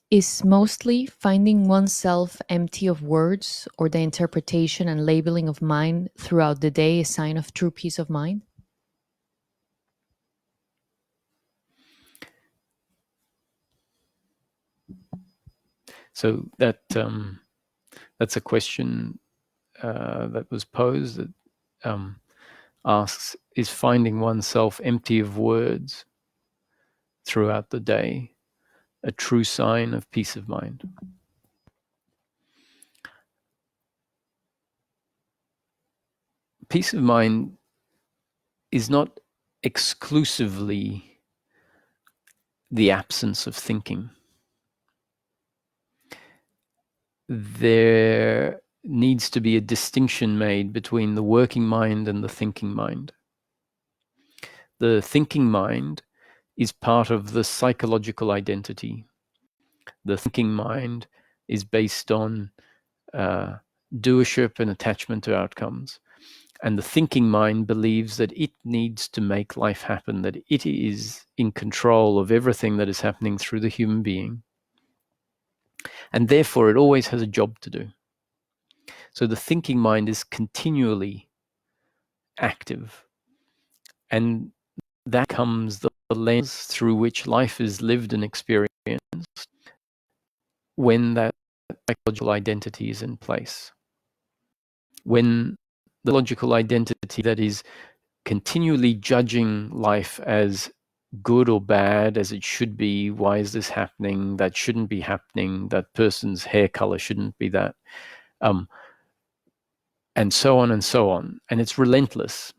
Is mostly finding oneself empty of words or the interpretation and labeling of mind throughout the day a sign of true peace of mind? So that's a question that was posed that asks, is finding oneself empty of words throughout the day a true sign of peace of mind? Peace of mind is not exclusively the absence of thinking. There needs to be a distinction made between the working mind and the thinking mind. The thinking mind is part of the psychological identity. The thinking mind is based on doership and attachment to outcomes. And the thinking mind believes that it needs to make life happen, that it is in control of everything that is happening through the human being. And therefore, it always has a job to do. So the thinking mind is continually active. And that becomes the lens through which life is lived and experienced when that psychological identity is in place. When the logical identity that is continually judging life as good or bad, as it should be, why is this happening, that shouldn't be happening, that person's hair color shouldn't be that, and so on and so on. And it's relentless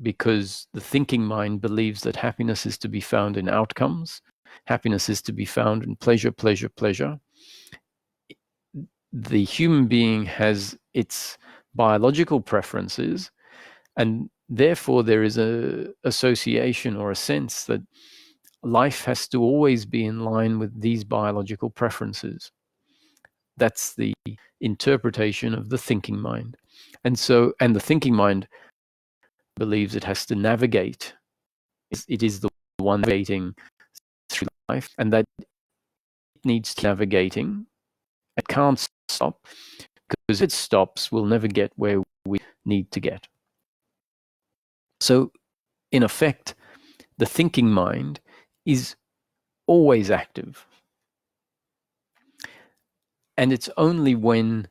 because the thinking mind believes that happiness is to be found in outcomes, happiness is to be found in pleasure, pleasure, pleasure. The human being has its biological preferences, and therefore there is an association or a sense that life has to always be in line with these biological preferences. That's the interpretation of the thinking mind. And the thinking mind believes it has to navigate. It is the one navigating through life, and that it needs to navigating. It can't stop, because if it stops, we'll never get where we need to get. So, in effect, the thinking mind is always active. And it's only when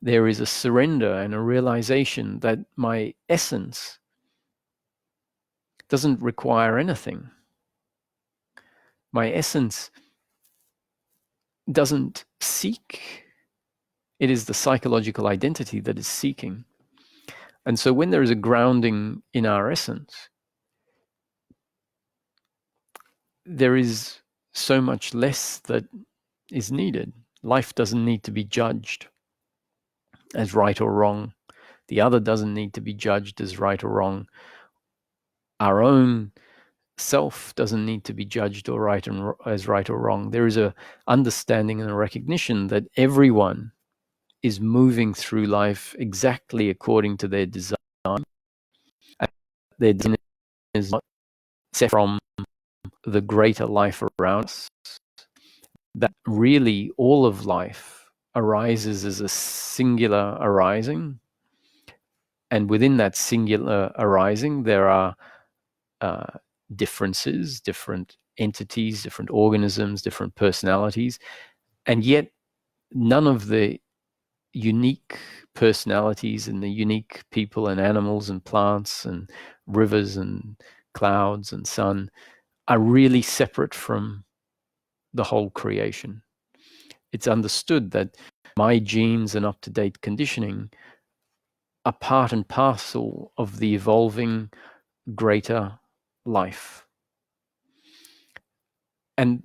there is a surrender and a realization that my essence doesn't require anything. My essence doesn't seek. It is the psychological identity that is seeking. And so when there is a grounding in our essence, there is so much less that is needed. Life doesn't need to be judged as right or wrong. The other doesn't need to be judged as right or wrong. Our own self doesn't need to be judged or as right or wrong. There is a understanding and a recognition that everyone is moving through life exactly according to their design. And their design is not set from the greater life around us. That really all of life arises as a singular arising. And within that singular arising, there are differences, different entities, different organisms, different personalities. And yet, none of the unique personalities and the unique people and animals and plants and rivers and clouds and sun are really separate from the whole creation. It's understood that my genes and up-to-date conditioning are part and parcel of the evolving greater life. And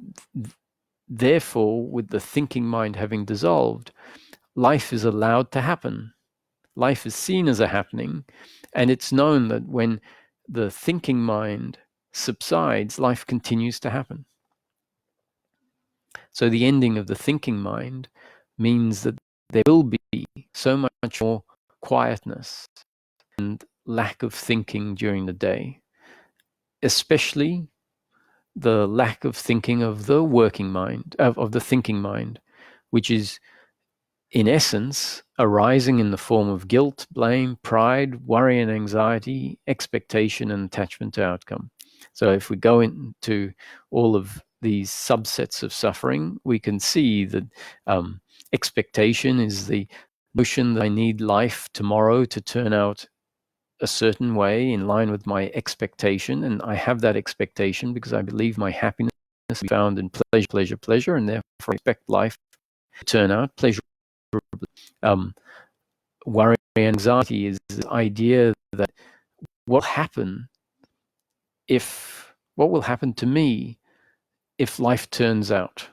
therefore, with the thinking mind having dissolved, life is allowed to happen. Life is seen as a happening, and it's known that when the thinking mind subsides, life continues to happen. So the ending of the thinking mind means that there will be so much more quietness and lack of thinking during the day, especially the lack of thinking of the working mind, of the thinking mind, which is in essence arising in the form of guilt, blame, pride, worry and anxiety, expectation and attachment to outcome. So if we go into all of these subsets of suffering, we can see that expectation is the notion that I need life tomorrow to turn out a certain way in line with my expectation, and I have that expectation because I believe my happiness will be found in pleasure, and therefore I expect life to turn out pleasurably. Worry and anxiety is the idea that what will happen to me if life turns out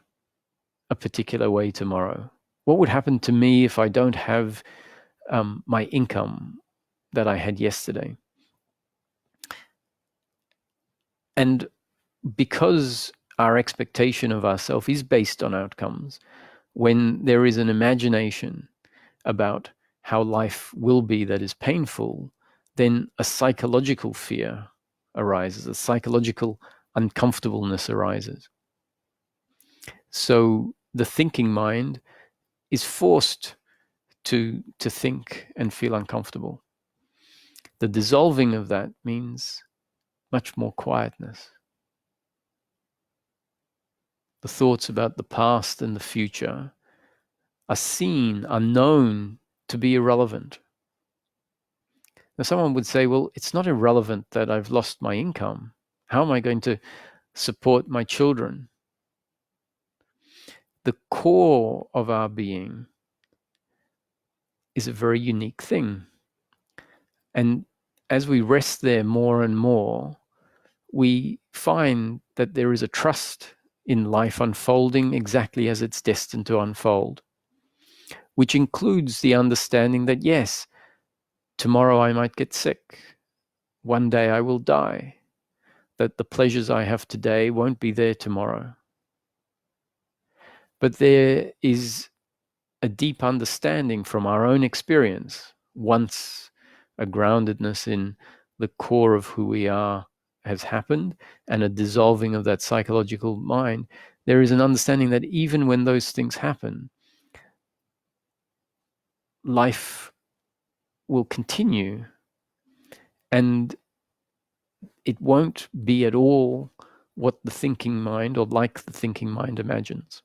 a particular way tomorrow? What would happen to me if I don't have my income that I had yesterday? And because our expectation of ourselves is based on outcomes, when there is an imagination about how life will be that is painful, then a psychological fear arises, a psychological uncomfortableness arises. So the thinking mind is forced to think and feel uncomfortable. The dissolving of that means much more quietness. The thoughts about the past and the future are known to be irrelevant. Now, someone would say, well, it's not irrelevant that I've lost my income. How am I going to support my children? The core of our being is a very unique thing. And as we rest there more and more, we find that there is a trust in life unfolding exactly as it's destined to unfold, which includes the understanding that, yes, tomorrow I might get sick. One day I will die. That the pleasures I have today won't be there tomorrow. But there is a deep understanding from our own experience, once a groundedness in the core of who we are has happened and a dissolving of that psychological mind, there is an understanding that even when those things happen, life will continue and it won't be at all what the thinking mind or like the thinking mind imagines.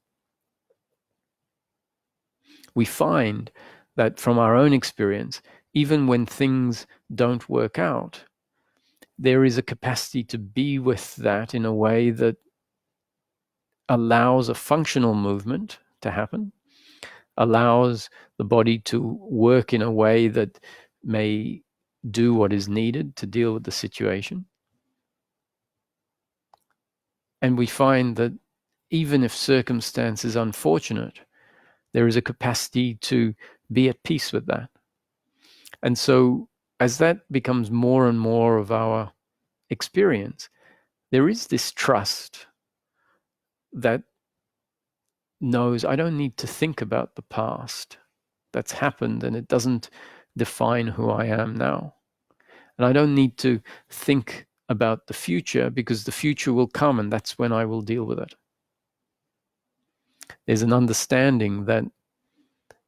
We find that from our own experience, even when things don't work out, there is a capacity to be with that in a way that allows a functional movement to happen, allows the body to work in a way that may do what is needed to deal with the situation. And we find that even if circumstance is unfortunate, there is a capacity to be at peace with that. And so as that becomes more and more of our experience, there is this trust that knows I don't need to think about the past that's happened and it doesn't define who I am now. And I don't need to think about the future because the future will come and that's when I will deal with it. There's an understanding that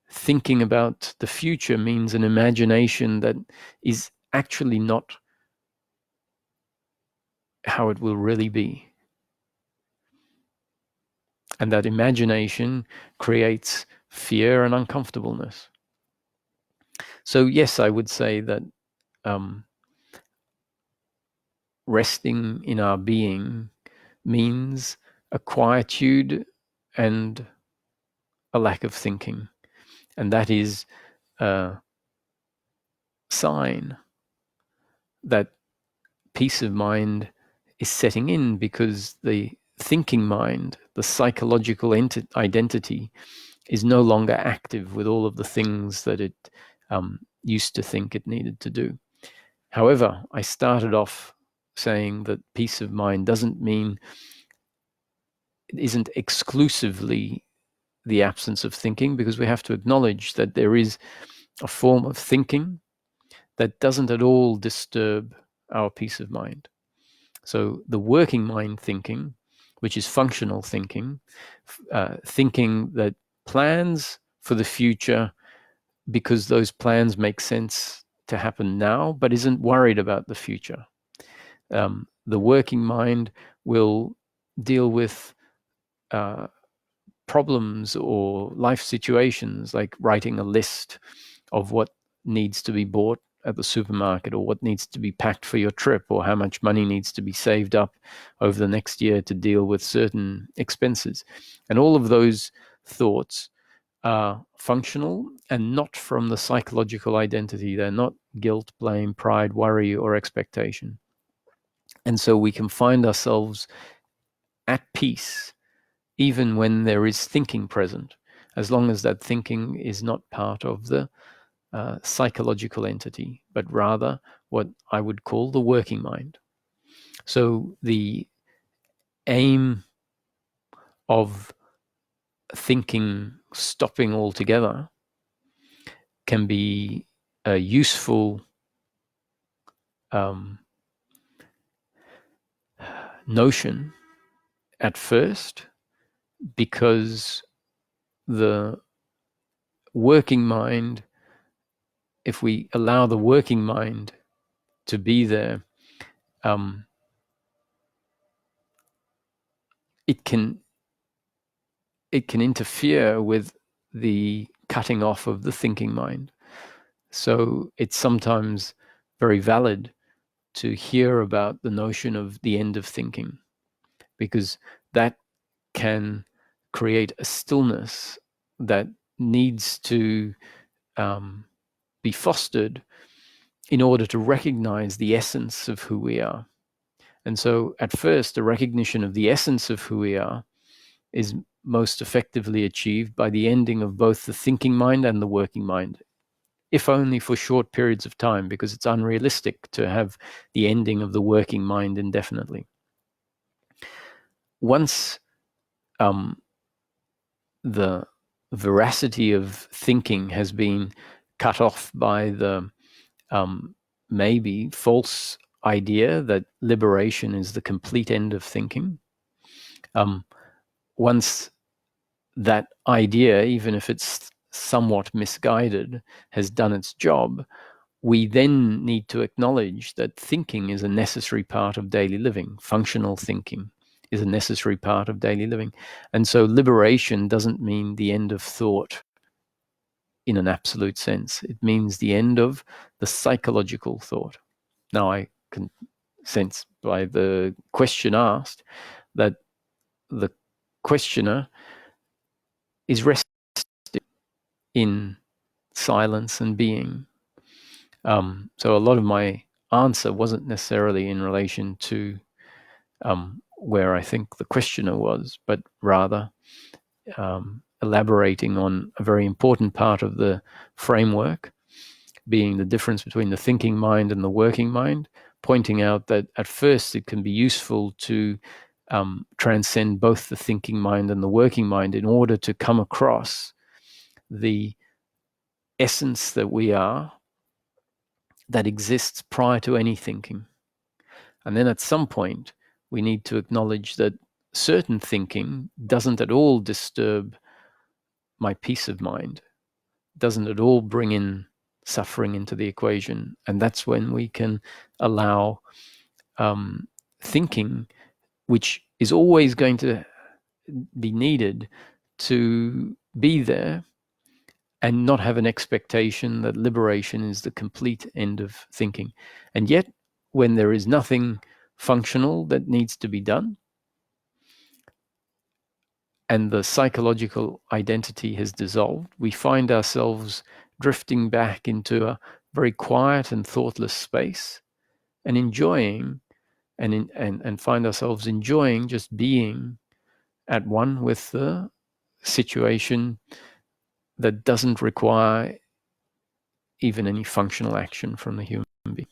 thinking about the future means an imagination that is actually not how it will really be. And that imagination creates fear and uncomfortableness. So yes, I would say that resting in our being means a quietude and a lack of thinking. And that is a sign that peace of mind is setting in, because the thinking mind, the psychological identity, is no longer active with all of the things that it used to think it needed to do. However, I started off saying that peace of mind doesn't mean, it isn't exclusively the absence of thinking, because we have to acknowledge that there is a form of thinking that doesn't at all disturb our peace of mind. So the working mind thinking, which is functional thinking, thinking that plans for the future because those plans make sense to happen now, but isn't worried about the future. The working mind will deal with problems or life situations, like writing a list of what needs to be bought at the supermarket, or what needs to be packed for your trip, or how much money needs to be saved up over the next year to deal with certain expenses. And all of those thoughts are functional and not from the psychological identity. They're not guilt, blame, pride, worry, or expectation. And so we can find ourselves at peace even when there is thinking present, as long as that thinking is not part of the psychological entity, but rather what I would call the working mind. So the aim of thinking stopping altogether can be a useful notion at first, because the working mind, if we allow the working mind to be there, it can interfere with the cutting off of the thinking mind. So it's sometimes very valid to hear about the notion of the end of thinking, because that can create a stillness that needs to be fostered in order to recognize the essence of who we are. And so at first, the recognition of the essence of who we are is most effectively achieved by the ending of both the thinking mind and the working mind, if only for short periods of time, because it's unrealistic to have the ending of the working mind indefinitely. Once the veracity of thinking has been cut off by the maybe false idea that liberation is the complete end of thinking, once that idea, even if it's somewhat misguided, has done its job, we then need to acknowledge that thinking is a necessary part of daily living. Functional thinking is a necessary part of daily living. And so liberation doesn't mean the end of thought in an absolute sense. It means the end of the psychological thought. Now, I can sense by the question asked that the questioner is resting in silence and being. So a lot of my answer wasn't necessarily in relation to where I think the questioner was, but rather elaborating on a very important part of the framework, being the difference between the thinking mind and the working mind, pointing out that at first it can be useful to transcend both the thinking mind and the working mind in order to come across the essence that we are, that exists prior to any thinking. And then at some point, we need to acknowledge that certain thinking doesn't at all disturb my peace of mind, doesn't at all bring in suffering into the equation. And that's when we can allow thinking, which is always going to be needed, to be there, and not have an expectation that liberation is the complete end of thinking. And yet, when there is nothing functional that needs to be done, and the psychological identity has dissolved, we find ourselves drifting back into a very quiet and thoughtless space and enjoying and find ourselves enjoying just being at one with the situation that doesn't require even any functional action from the human being.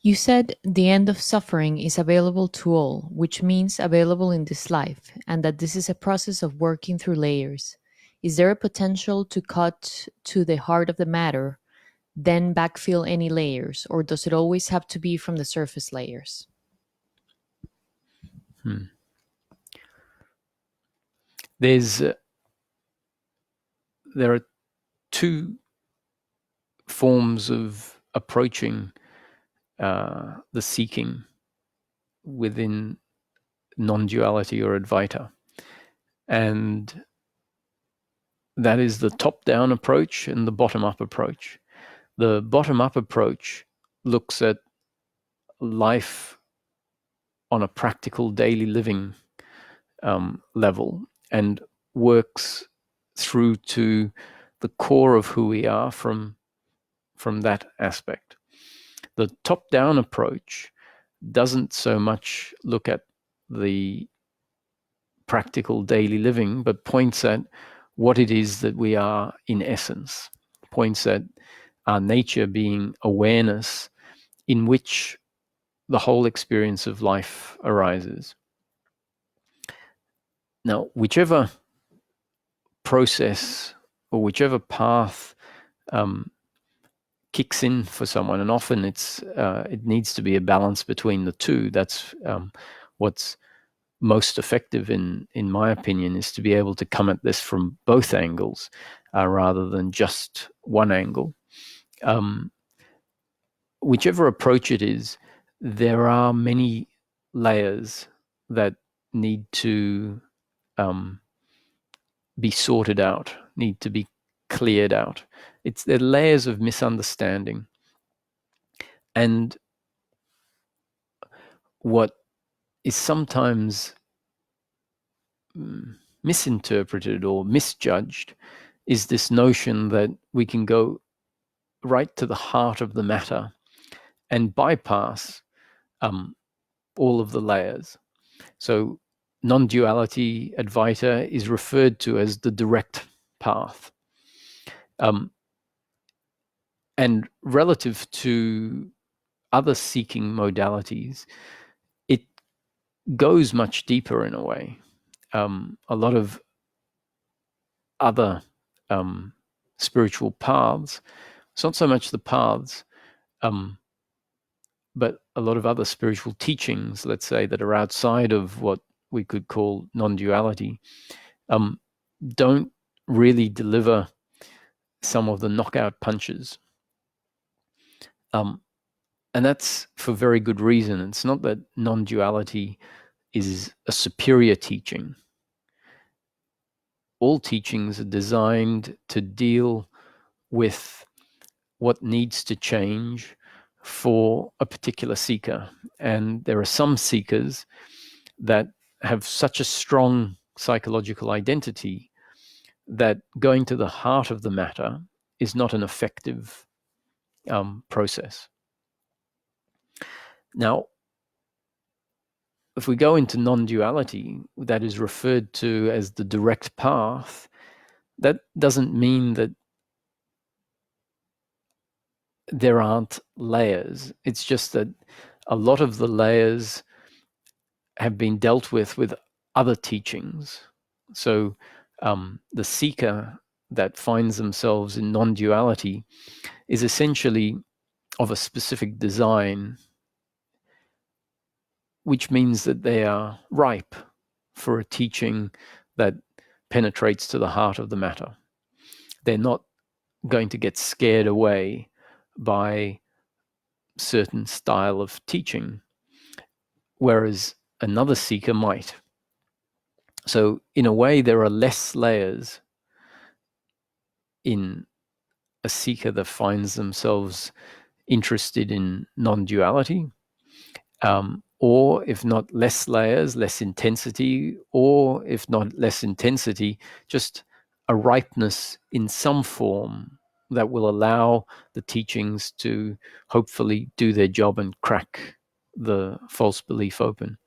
You said the end of suffering is available to all, which means available in this life, and that this is a process of working through layers. Is there a potential to cut to the heart of the matter, then backfill any layers, or does it always have to be from the surface layers? There are two forms of approaching the seeking within non-duality or Advaita. And that is the top-down approach and the bottom-up approach. The bottom-up approach looks at life on a practical daily living level and works through to the core of who we are from that aspect. The top-down approach doesn't so much look at the practical daily living, but points at what it is that we are in essence, points at our nature being awareness in which the whole experience of life arises. Now, whichever process or whichever path kicks in for someone, and often it needs to be a balance between the two. That's what's most effective, in my opinion, is to be able to come at this from both angles rather than just one angle. Whichever approach it is, there are many layers that need to be sorted out, need to be cleared out. They're layers of misunderstanding. And what is sometimes misinterpreted or misjudged is this notion that we can go right to the heart of the matter and bypass all of the layers. So non-duality Advaita is referred to as the direct path. And relative to other seeking modalities, it goes much deeper in a way. A lot of other spiritual paths, it's not so much the paths, but a lot of other spiritual teachings, let's say, that are outside of what we could call non-duality, don't really deliver some of the knockout punches. And that's for very good reason. It's not that non-duality is a superior teaching. All teachings are designed to deal with what needs to change for a particular seeker. And there are some seekers that have such a strong psychological identity that going to the heart of the matter is not an effective process. Now, if we go into non-duality, that is referred to as the direct path, that doesn't mean that there aren't layers. It's just that a lot of the layers have been dealt with other teachings. So the seeker that finds themselves in non-duality is essentially of a specific design, which means that they are ripe for a teaching that penetrates to the heart of the matter. They're not going to get scared away by certain style of teaching, whereas another seeker might. So in a way, there are less layers in a seeker that finds themselves interested in non-duality, or if not less layers, less intensity, or if not less intensity, just a ripeness in some form that will allow the teachings to hopefully do their job and crack the false belief open.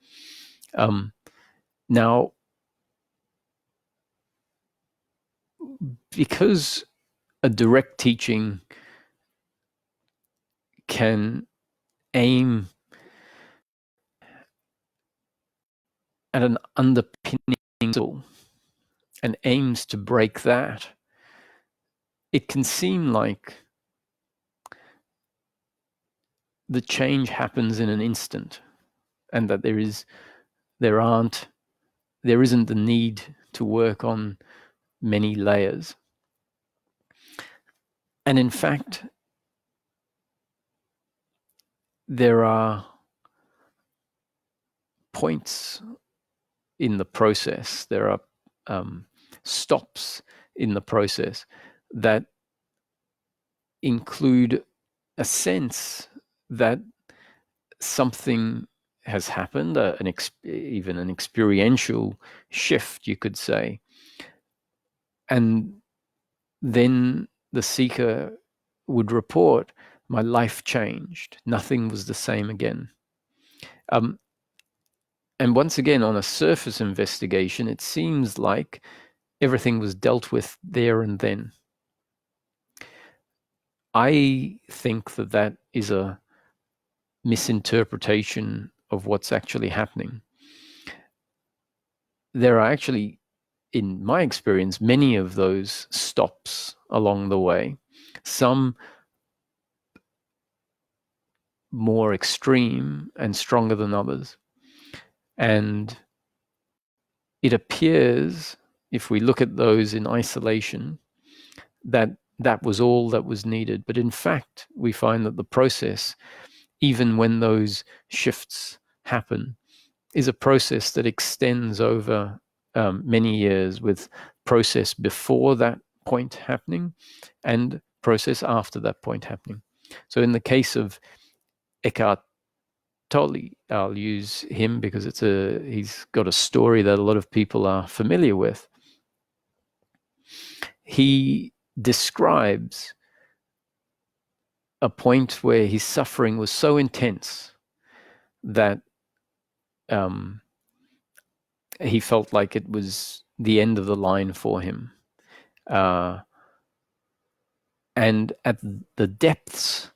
Now, because a direct teaching can aim at an underpinning and aims to break that, it can seem like the change happens in an instant, and that there isn't the need to work on many layers. And in fact, there are points in the process, there are stops in the process that include a sense that something has happened, even an experiential shift, you could say. And then the seeker would report, my life changed. Nothing was the same again. And once again, on a surface investigation, it seems like everything was dealt with there and then. I think that that is a misinterpretation of what's actually happening. There are actually, in my experience, many of those stops along the way, some more extreme and stronger than others. And it appears, if we look at those in isolation, that that was all that was needed. But in fact, we find that the process, even when those shifts happen, is a process that extends over many years, with process before that point happening and process after that point happening. So in the case of Eckhart Tolle, I'll use him because he's got a story that a lot of people are familiar with. He describes a point where his suffering was so intense that he felt like it was the end of the line for him. And at the depths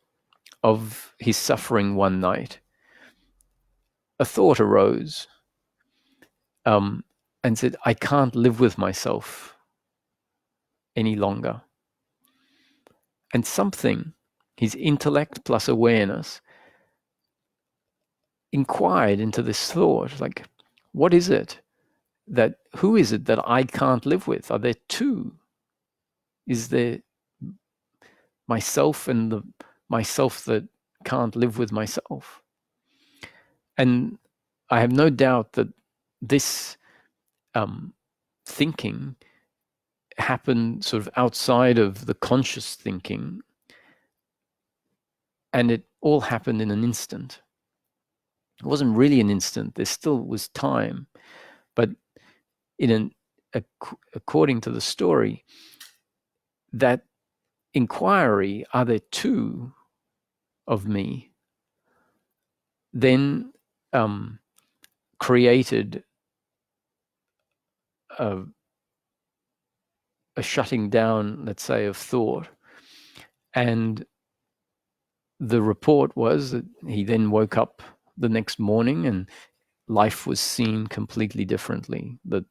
of his suffering one night, a thought arose and said, I can't live with myself any longer. And something, his intellect plus awareness, inquired into this thought, like, what is it who is it that I can't live with? Are there two? Is there myself and the myself that can't live with myself? And I have no doubt that this thinking happened sort of outside of the conscious thinking, and it all happened in an instant. It wasn't really an instant. There still was time, but according to the story, that inquiry, are there two of me, then created a shutting down, let's say, of thought. And the report was that he then woke up the next morning and life was seen completely differently. The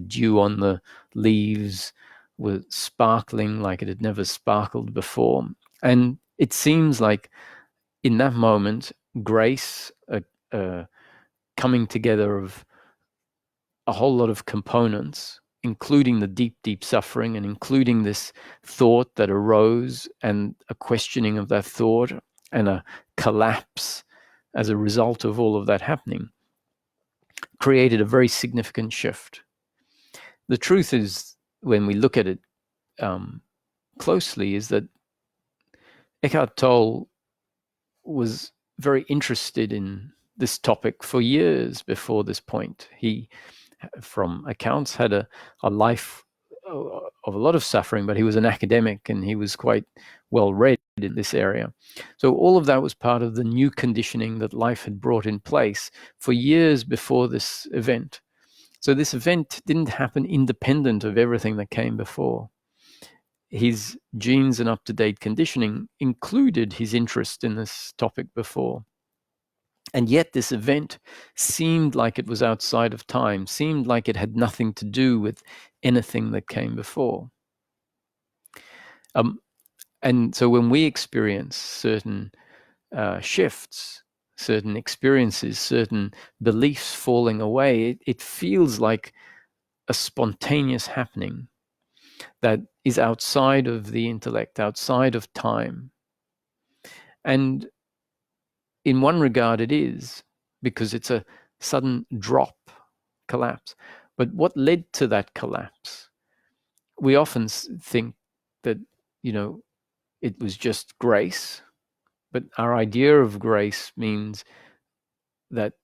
dew on the leaves was sparkling like it had never sparkled before. And it seems like in that moment, grace, coming together of a whole lot of components, including the deep, deep suffering and including this thought that arose and a questioning of that thought and a collapse as a result of all of that happening, created a very significant shift. The truth is, when we look at it closely, is that Eckhart Tolle was very interested in this topic for years before this point. He, from accounts, had a life of a lot of suffering, but he was an academic and he was quite well read in this area. So all of that was part of the new conditioning that life had brought in place for years before this event. So this event didn't happen independent of everything that came before. His genes and up-to-date conditioning included his interest in this topic before. And yet this event seemed like it was outside of time, seemed like it had nothing to do with anything that came before. And so when we experience certain shifts, certain experiences, certain beliefs falling away, it feels like a spontaneous happening that is outside of the intellect, outside of time. And in one regard it is, because it's a sudden drop, collapse. But what led to that collapse? We often think that, it was just grace, but our idea of grace means that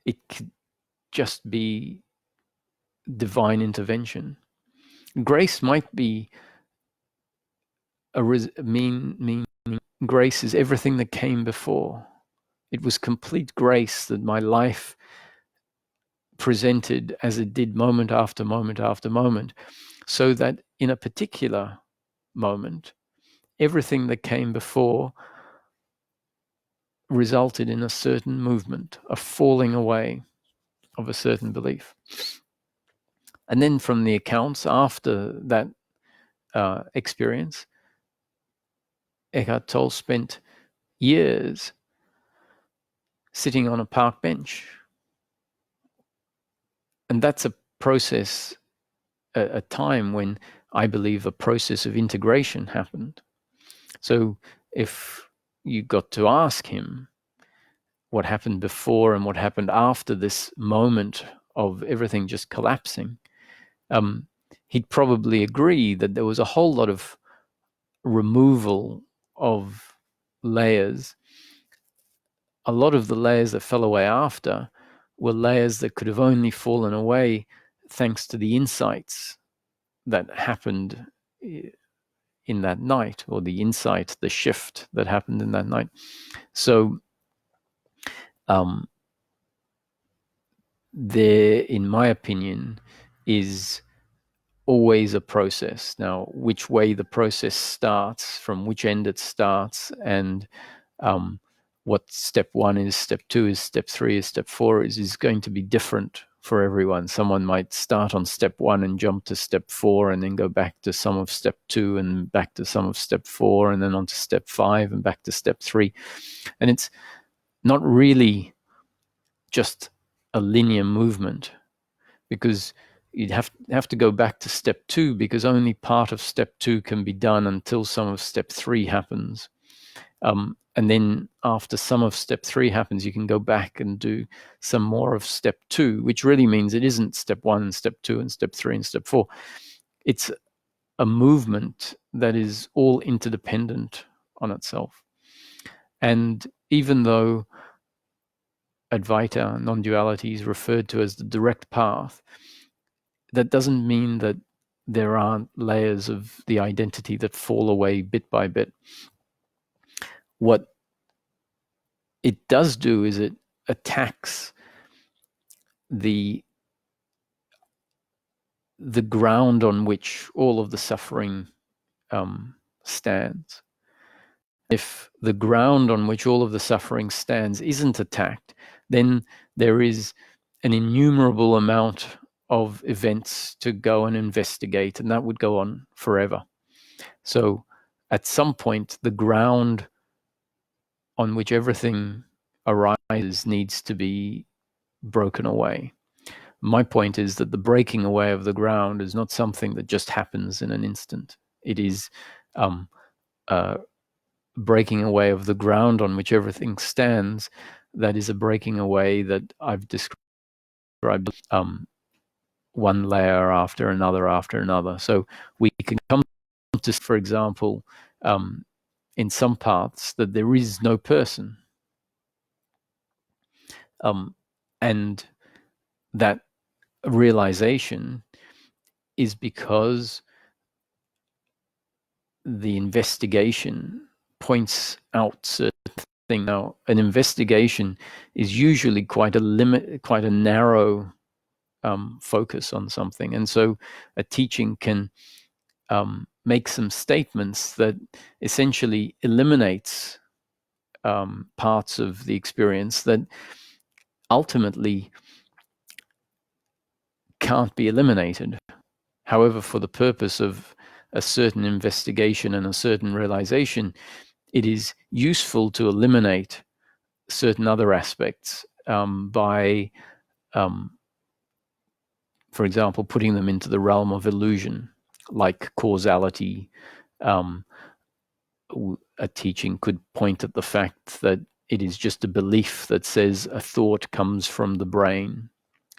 it could just be divine intervention. Grace might be meaning grace is everything that came before. It was complete grace that my life presented as it did moment after moment after moment, so that in a particular moment, everything that came before resulted in a certain movement, a falling away of a certain belief. And then from the accounts after that experience, Eckhart Tolle spent years sitting on a park bench. And that's a process, a time when I believe a process of integration happened. So if you got to ask him what happened before and what happened after this moment of everything just collapsing, he'd probably agree that there was a whole lot of removal of layers. A lot of the layers that fell away after were layers that could have only fallen away thanks to the insights that happened in that night, or the insight, the shift that happened in that night. So there, in my opinion, is always a process. Now, which way the process starts, from which end it starts, and what step 1 is, step 2 is, step 3 is, step 4 is going to be different for everyone. Someone might start on step 1 and jump to step 4 and then go back to some of step 2 and back to some of step 4 and then on to step 5 and back to step 3. And it's not really just a linear movement, because you'd have to go back to step 2, because only part of step 2 can be done until some of step 3 happens. And then after some of step 3 happens, you can go back and do some more of step 2, which really means it isn't step 1 and step 2 and step 3 and step 4. It's a movement that is all interdependent on itself. And even though Advaita, non-duality, is referred to as the direct path, that doesn't mean that there aren't layers of the identity that fall away bit by bit. What it does do is it attacks the ground on which all of the suffering stands. If the ground on which all of the suffering stands isn't attacked, then there is an innumerable amount of events to go and investigate, and that would go on forever. So at some point, the ground on which everything arises needs to be broken away. My point is that the breaking away of the ground is not something that just happens in an instant. It is breaking away of the ground on which everything stands. That is a breaking away that I've described one layer after another. So we can come to, for example, in some paths, that there is no person. And that realization is because the investigation points out certain things. Now, an investigation is usually quite a narrow focus on something, and so a teaching can make some statements that essentially eliminates parts of the experience that ultimately can't be eliminated. However, for the purpose of a certain investigation and a certain realization, it is useful to eliminate certain other aspects by, for example, putting them into the realm of illusion, like causality. A teaching could point at the fact that it is just a belief that says a thought comes from the brain.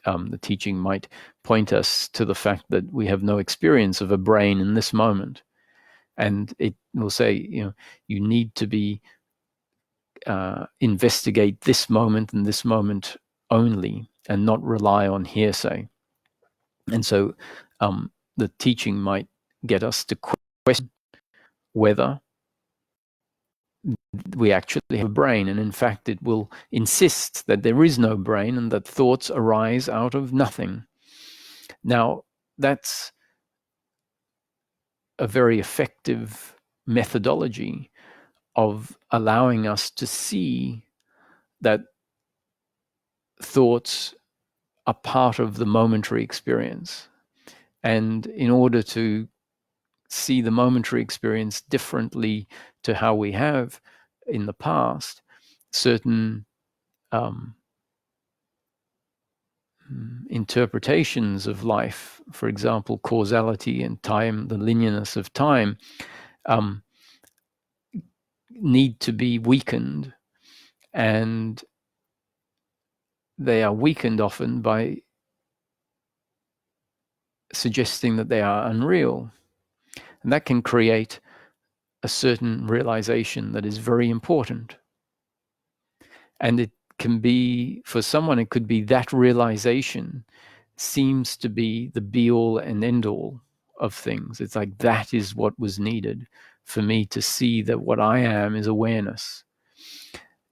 The teaching might point us to the fact that we have no experience of a brain in this moment. And it will say, you need to be investigate this moment and this moment only, and not rely on hearsay. And so the teaching might get us to question whether we actually have a brain, and in fact it will insist that there is no brain and that thoughts arise out of nothing. Now, that's a very effective methodology of allowing us to see that thoughts are part of the momentary experience. And in order to see the momentary experience differently to how we have in the past, certain interpretations of life, for example, causality and time, the linearness of time, need to be weakened. And they are weakened often by suggesting that they are unreal. And that can create a certain realization that is very important. And it can be, for someone, it could be that realization seems to be the be-all and end-all of things. It's like that is what was needed for me to see that what I am is awareness.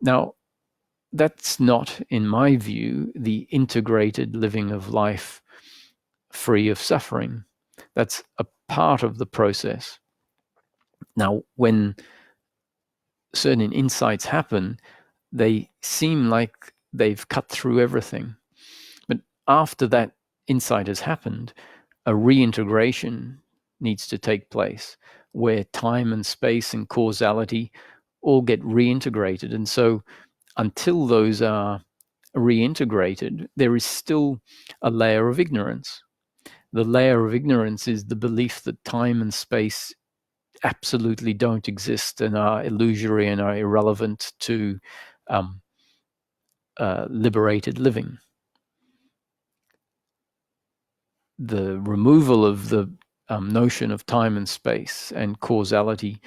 Now, that's not, in my view, the integrated living of life free of suffering. That's a part of the process. Now, when certain insights happen, they seem like they've cut through everything. But after that insight has happened, a reintegration needs to take place where time and space and causality all get reintegrated. And so until those are reintegrated, there is still a layer of ignorance. The layer of ignorance is the belief that time and space absolutely don't exist and are illusory and are irrelevant to liberated living. The removal of the notion of time and space and causality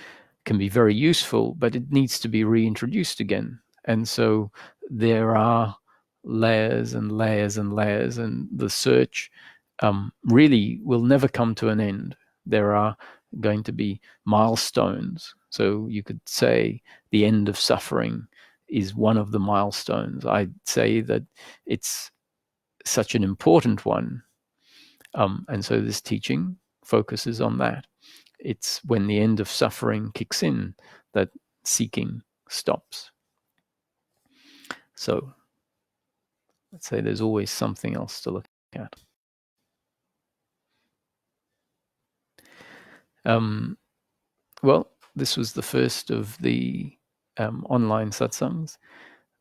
can be very useful, but it needs to be reintroduced again. And so there are layers and layers and layers, and the search really will never come to an end. There are going to be milestones. So you could say the end of suffering is one of the milestones. I'd say that it's such an important one. And so this teaching focuses on that. It's when the end of suffering kicks in that seeking stops. So let's say there's always something else to look at. Well, this was the first of the online satsangs.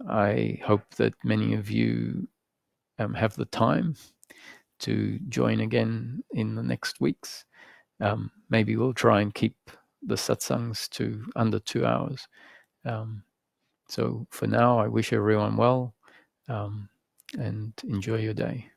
I hope that many of you have the time to join again in the next weeks. Maybe we'll try and keep the satsangs to under 2 hours. So for now, I wish everyone well and enjoy your day.